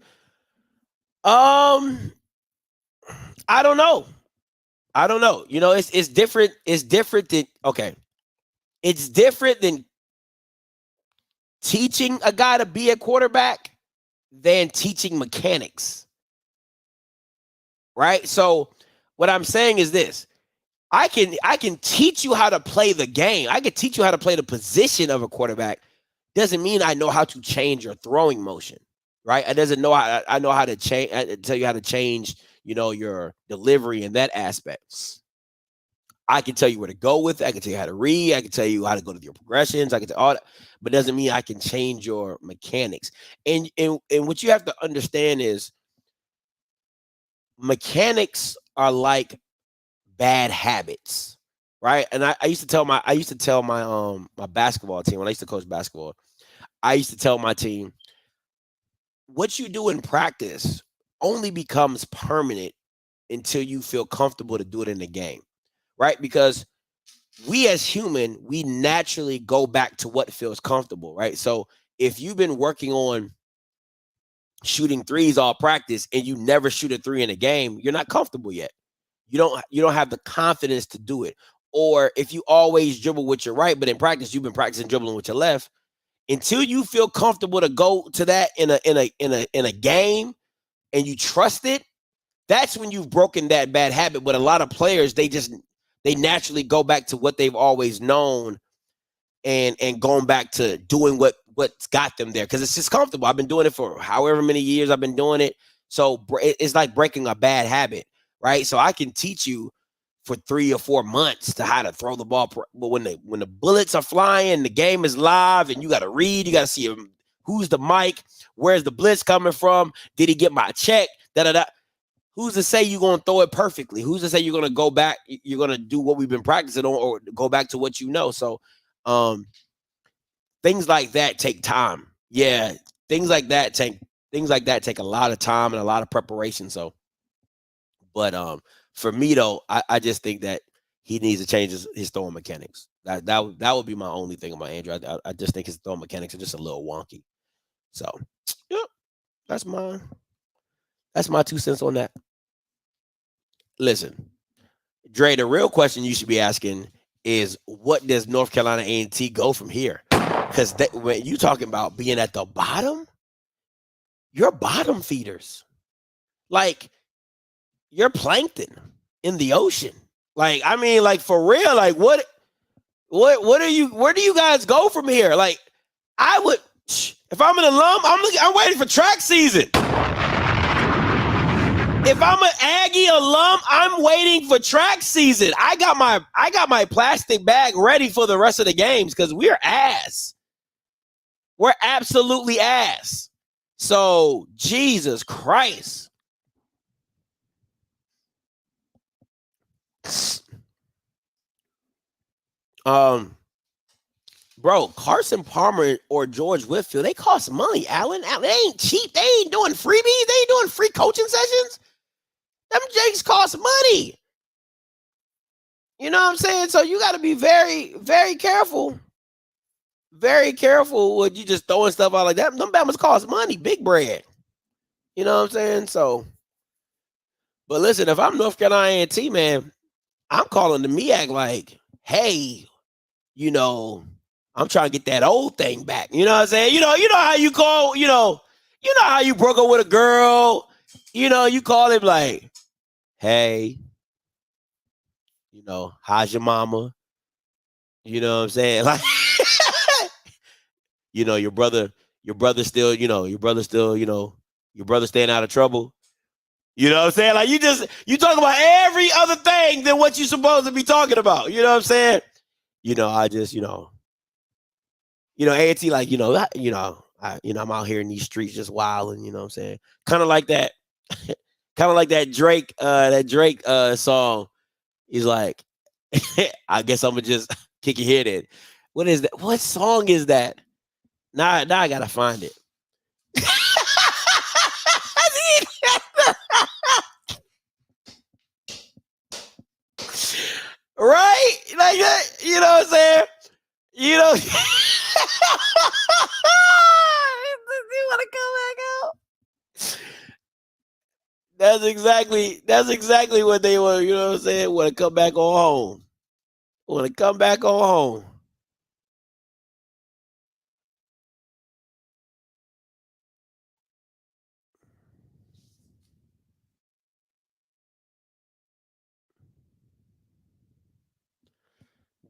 Um, I don't know. I don't know. It's different. It's different than okay. It's different than teaching a guy to be a quarterback than teaching mechanics. Right? So what I'm saying is this. I can teach you how to play the game. I can teach you how to play the position of a quarterback. Doesn't mean I know how to change your throwing motion, right? It doesn't know how I know how to change. Tell you how to change, your delivery in that aspect. I can tell you where to go with it. I can tell you how to read. I can tell you how to go to your progressions. I can tell all that, but doesn't mean I can change your mechanics. And what you have to understand is mechanics are like bad habits, right? And I used to tell my basketball team when I used to coach basketball. I used to tell my team, what you do in practice only becomes permanent until you feel comfortable to do it in the game, right? Because we as human, we naturally go back to what feels comfortable, right? So if you've been working on shooting threes all practice and you never shoot a three in a game, you're not comfortable yet. You don't have the confidence to do it. Or if you always dribble with your right, but in practice you've been practicing dribbling with your left, until you feel comfortable to go to that in a game and you trust it, that's when you've broken that bad habit. But a lot of players, they naturally go back to what they've always known and going back to doing what's got them there because it's just comfortable. I've been doing it for however many years I've been doing it. So it's like breaking a bad habit, right? So I can teach you for 3 or 4 months to how to throw the ball, but when the bullets are flying, the game is live, and you got to read, you got to see who's the mic, where's the blitz coming from, did he get my check, da da da. Who's to say you're gonna throw it perfectly? Who's to say you're gonna go back? You're gonna do what we've been practicing on, or go back to what you know. So, um, things like that take time. Yeah, things like that take a lot of time and a lot of preparation. So, but for me though, I just think that he needs to change his throwing mechanics. That would be my only thing about Andrew. I just think his throwing mechanics are just a little wonky. So, yep, that's my 2 cents on that. Listen, Dre, the real question you should be asking is what does North Carolina A&T go from here? Because when you talking about being at the bottom, you're bottom feeders. Like you're plankton in the ocean. Like, I mean, like for real, like what What are you? Where do you guys go from here? Like, I would, if I'm an alum, I'm waiting for track season. If I'm an Aggie alum, I'm waiting for track season. I got my plastic bag ready for the rest of the games because we're ass. We're absolutely ass. So Jesus Christ. Bro, Carson Palmer or George Whitfield, they cost money, Allen. They ain't cheap. They ain't doing freebies. They ain't doing free coaching sessions. Them jakes cost money. You know what I'm saying? So you got to be very, very careful. Very careful with you just throwing stuff out like that. Them Bama's cost money, big bread. You know what I'm saying? So, but listen, if I'm North Carolina A&T, man, I'm calling the MEAC like, hey, you know, I'm trying to get that old thing back. You know what I'm saying? You know how you call, you know how you broke up with a girl. You know, you call him like, hey, you know, how's your mama? You know what I'm saying? Like, you know, your brother still, your brother staying out of trouble. You know what I'm saying? Like you talk about every other thing than what you're supposed to be talking about. You know what I'm saying? I just, A&T like, I'm out here in these streets just wilding, you know what I'm saying? Kind of like that, Drake song. He's like, I guess I'm gonna just kick your head in. What is that? What song is that? Now I gotta find it. Right? Like that, you know what I'm saying? You know, you want to come back out? That's exactly what they want. You know what I'm saying? Want to come back on home. Want to come back on home.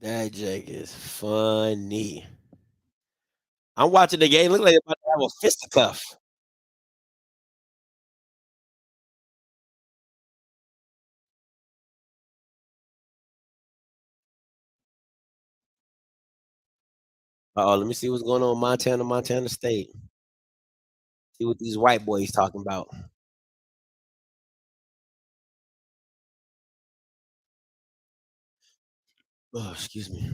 That Jake is funny. I'm watching the game. Look like they're about to have a fisticuff. Let me see what's going on in Montana State. See what these white boys talking about. Oh, excuse me.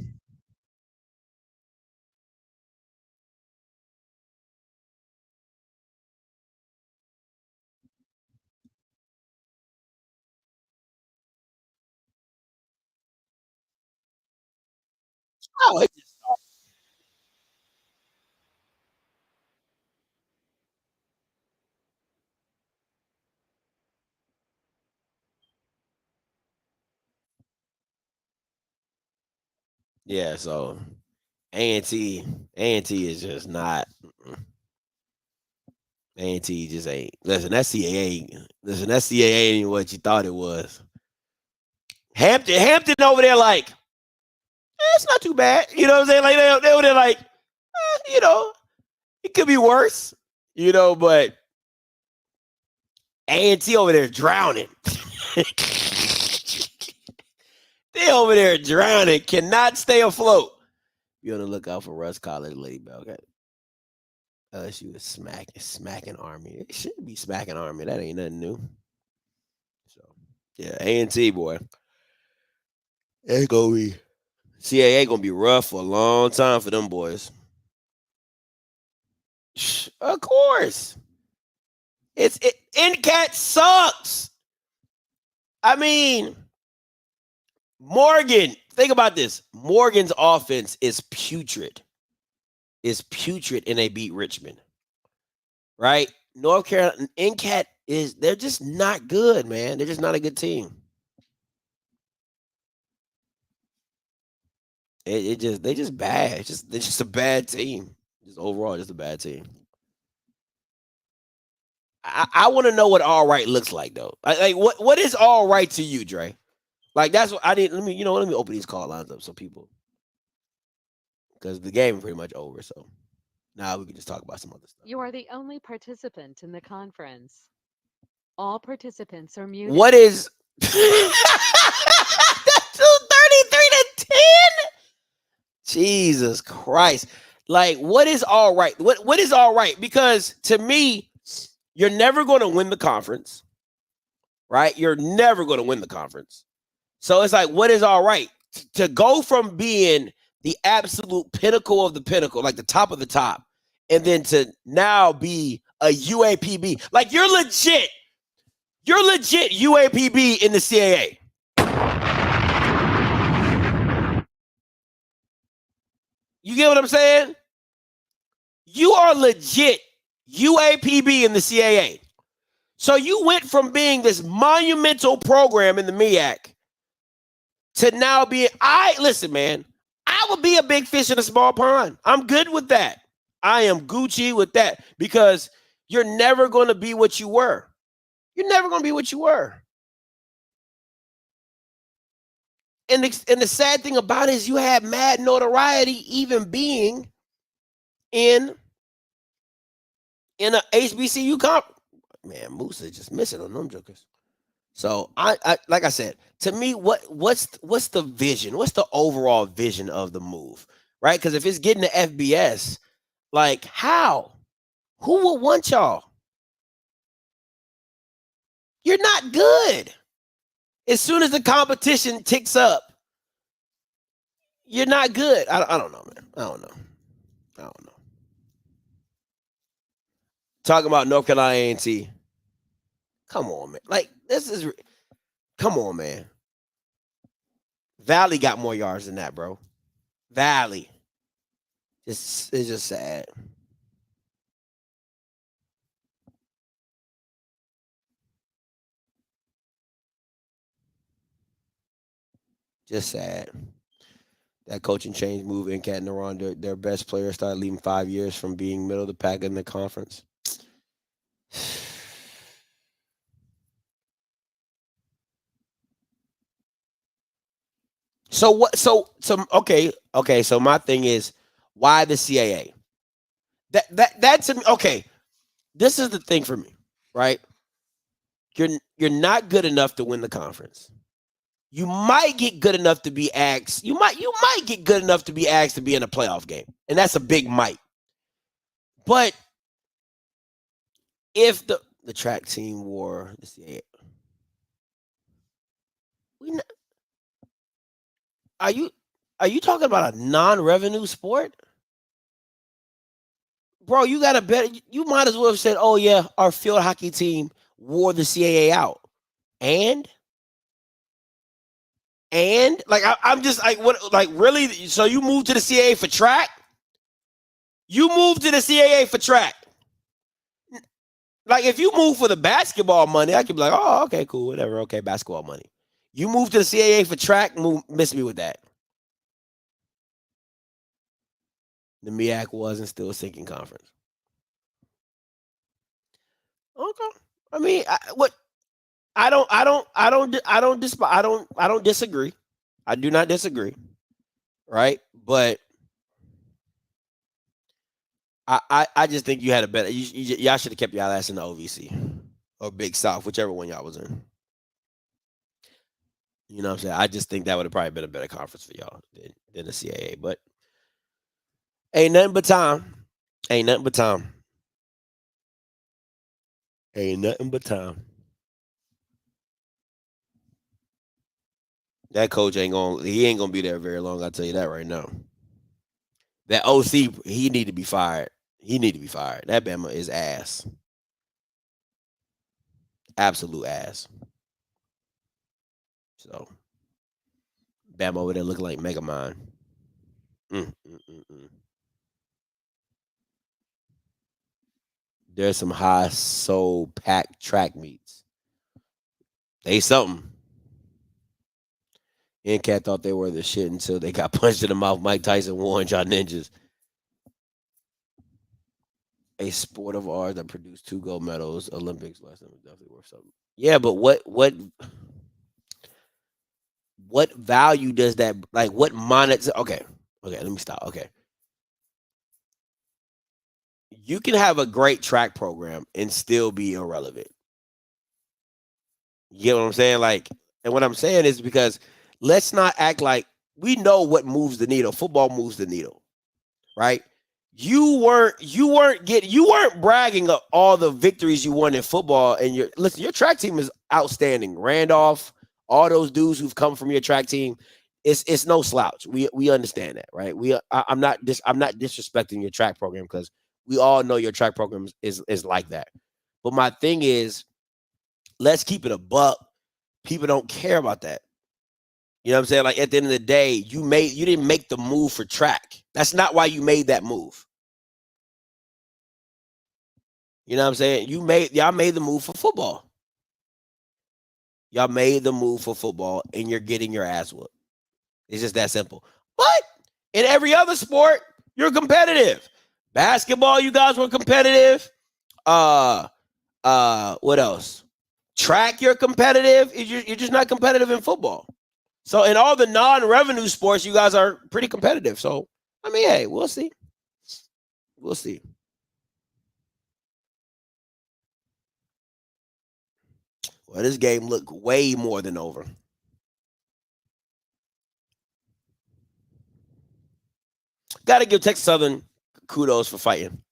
Oh, yeah. So A&T is just not. A&T just ain't. Listen, that CAA. Listen, that CAA ain't what you thought it was. Hampton over there like, it's not too bad. You know what I'm saying? Like they over there like, it could be worse. But A&T over there drowning. They over there drowning, cannot stay afloat. Be on the lookout for Russ College, Lady Bell. Okay. LSU is smacking Army. It should be smacking Army. That ain't nothing new. So yeah, A&T boy. It's gonna be CAA gonna be rough for a long time for them boys. Of course. NCAT sucks. I mean, Morgan, think about this. Morgan's offense is putrid. And they beat Richmond. Right? North Carolina, NCAT they're just not good, man. They're just not a good team. They just bad. They're just a bad team. Just overall, just a bad team. I want to know what all right looks like though. Like what is all right to you, Dre? Like that's what I didn't. Let me open these call lines up so people. because the game is pretty much over. So now we can just talk about some other stuff. You are the only participant in the conference. All participants are What muted. is that's 233 to 10? Jesus Christ. Like, what is all right? What is all right? Because to me, you're never going to win the conference, right? You're never going to win the conference. So it's like, what is all right? To go from being the absolute pinnacle of the pinnacle, like the top of the top, and then to now be a UAPB. Like you're legit UAPB in the CAA. You get what I'm saying? You are legit UAPB in the CAA. So you went from being this monumental program in the MEAC to now being, listen, man, I would be a big fish in a small pond. I'm good with that. I am Gucci with that because you're never going to be what you were. You're never going to be what you were. And the sad thing about it is you had mad notoriety even being in a HBCU comp. Man, Moose is just missing on them jokers. So I like I said, to me, what's the vision? What's the overall vision of the move? Right? Because if it's getting to FBS, like how? Who will want y'all? You're not good. As soon as the competition ticks up, you're not good. I don't know, man. I don't know. Talking about North Carolina A&T. Come on, man. Like, come on, man. Valley got more yards than that, bro. Valley. It's just sad. Just sad. That coaching change move in Cat and Naron, their best players started leaving 5 years from being middle of the pack in the conference. So what? So okay. So my thing is, why the CAA? That's okay. This is the thing for me, right? You're not good enough to win the conference. You might get good enough to be asked. You might get good enough to be asked to be in a playoff game, and that's a big might. But if the track team wore the CAA, are you talking about a non-revenue sport? Bro, you got to bet. You might as well have said, "Oh yeah, our field hockey team wore the CAA out," and like I'm just like, what? Like really? So you moved to the CAA for track? You moved to the CAA for track? Like if you move for the basketball money, I could be like, "Oh, okay, cool, whatever. Okay, basketball money." You moved to the CAA for track? Miss me with that. The MEAC wasn't still a sinking conference. Okay. I mean, I don't disagree. I do not disagree. Right? But I just think you had a better. Y'all should have kept y'all ass in the OVC or Big South, whichever one y'all was in. You know what I'm saying? I just think that would have probably been a better conference for y'all than the CAA. But ain't nothing but time. Ain't nothing but time. Ain't nothing but time. That coach ain't gonna be there very long. I'll tell you that right now. That OC, he need to be fired. He need to be fired. That Bama is ass. Absolute ass. So Bama over there looking like Megamind. Mm, mm, mm, mm. There's some high soul packed track meets. They something. And Cat thought they were the shit until they got punched in the mouth. Mike Tyson warned y'all ninjas. A sport of ours that produced 2 gold medals, Olympics last time was definitely worth something. Yeah, but what value does that, like, what monetary? Okay, let me stop. Okay, You can have a great track program and still be irrelevant. You get what I'm saying? Like, and what I'm saying is because let's not act like we know what moves the needle. Football moves the needle, right? You weren't bragging of all the victories you won in football, and your track team is outstanding. Randolph, all those dudes who've come from your track team, it's no slouch. We understand that, right? I'm not disrespecting your track program because we all know your track program is like that. But my thing is, let's keep it a buck. People don't care about that. You know what I'm saying? Like at the end of the day, you didn't make the move for track. That's not why you made that move. You know what I'm saying? Y'all made the move for football. Y'all made the move for football and you're getting your ass whooped. It's just that simple. But in every other sport, you're competitive. Basketball, you guys were competitive. What else? Track, you're competitive. You're just not competitive in football. So in all the non-revenue sports, you guys are pretty competitive. So I mean, hey, we'll see. We'll see. Well, this game looked way more than over. Got to give Texas Southern kudos for fighting.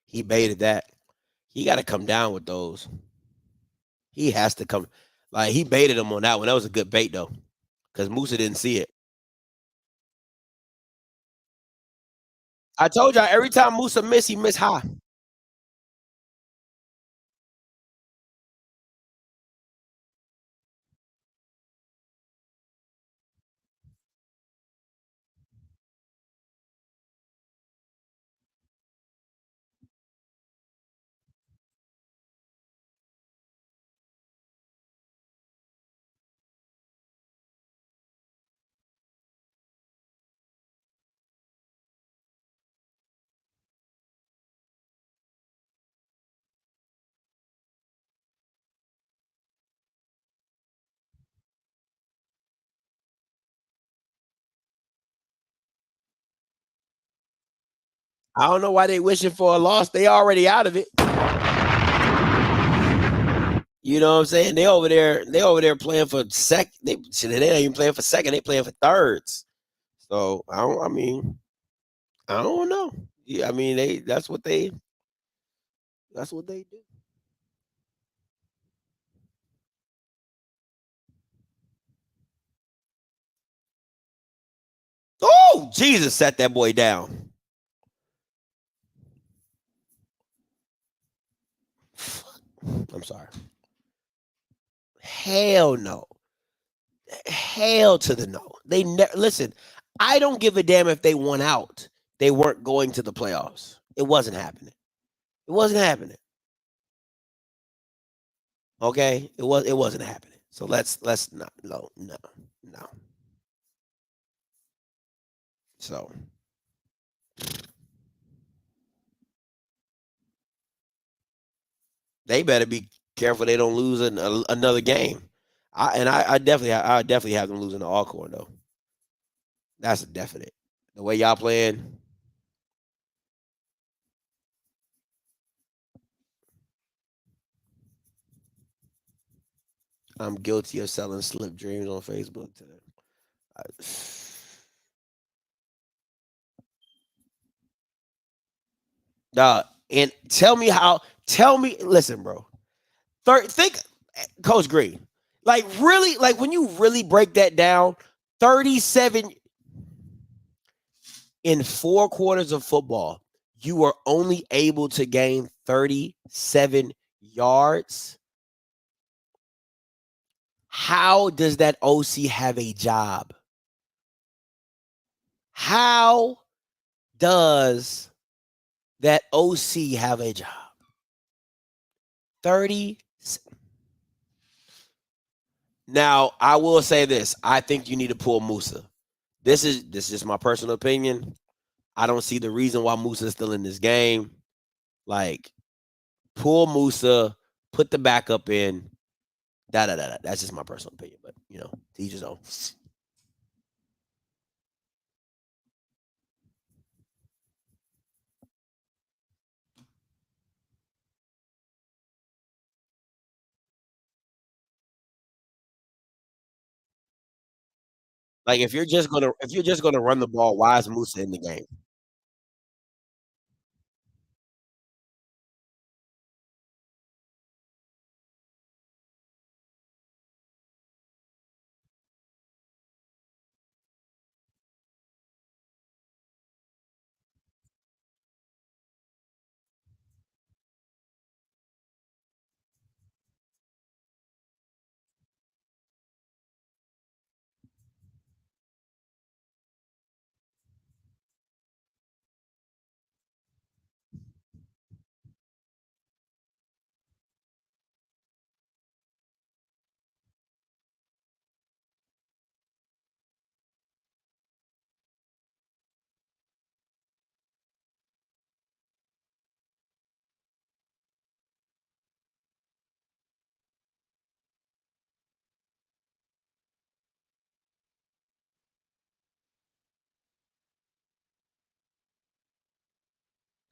He baited that. He got to come down with those. He has to come. Like he baited him on that one. That was a good bait though, because Musa didn't see it. I told y'all every time Musa missed, he missed high. I don't know why they wishing for a loss. They already out of it. You know what I'm saying? They over there. They over there playing for sec. They ain't even playing for second. They playing for thirds. So I don't. I mean, I don't know. Yeah, I mean, they. That's what they. That's what they do. Oh, Jesus, set that boy down. I'm sorry. Hell no. Hell to the no. They never listen. I don't give a damn if they won out. They weren't going to the playoffs. It wasn't happening. It wasn't happening. Okay, it wasn't happening. So let's not no. So they better be careful they don't lose another game. I definitely have them losing the Alcorn though. That's a definite. The way y'all playing, I'm guilty of selling slip dreams on Facebook today. I, and tell me, listen, bro. Think, Coach Green, like really, like when you really break that down, 37 in 4 quarters of football, you were only able to gain 37 yards. How does that OC have a job? How does that OC have a job? 30. Now, I will say this. I think you need to pull Musa. This is just my personal opinion. I don't see the reason why Musa is still in this game. Like, pull Musa, put the backup in. Da da da da. That's just my personal opinion. But to each his own. Like if you're just gonna run the ball, why is Musa in the game?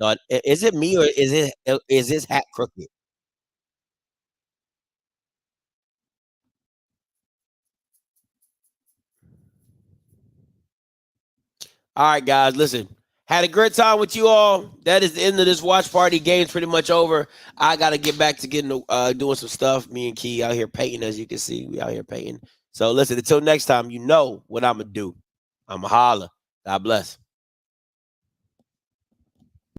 No, is it me or is his hat crooked? All right, guys, listen. Had a great time with you all. That is the end of this watch party. Game's pretty much over. I gotta get back to getting doing some stuff. Me and Key out here painting, as you can see. We out here painting. So listen, until next time, you know what I'm gonna do. I'm a holla. God bless.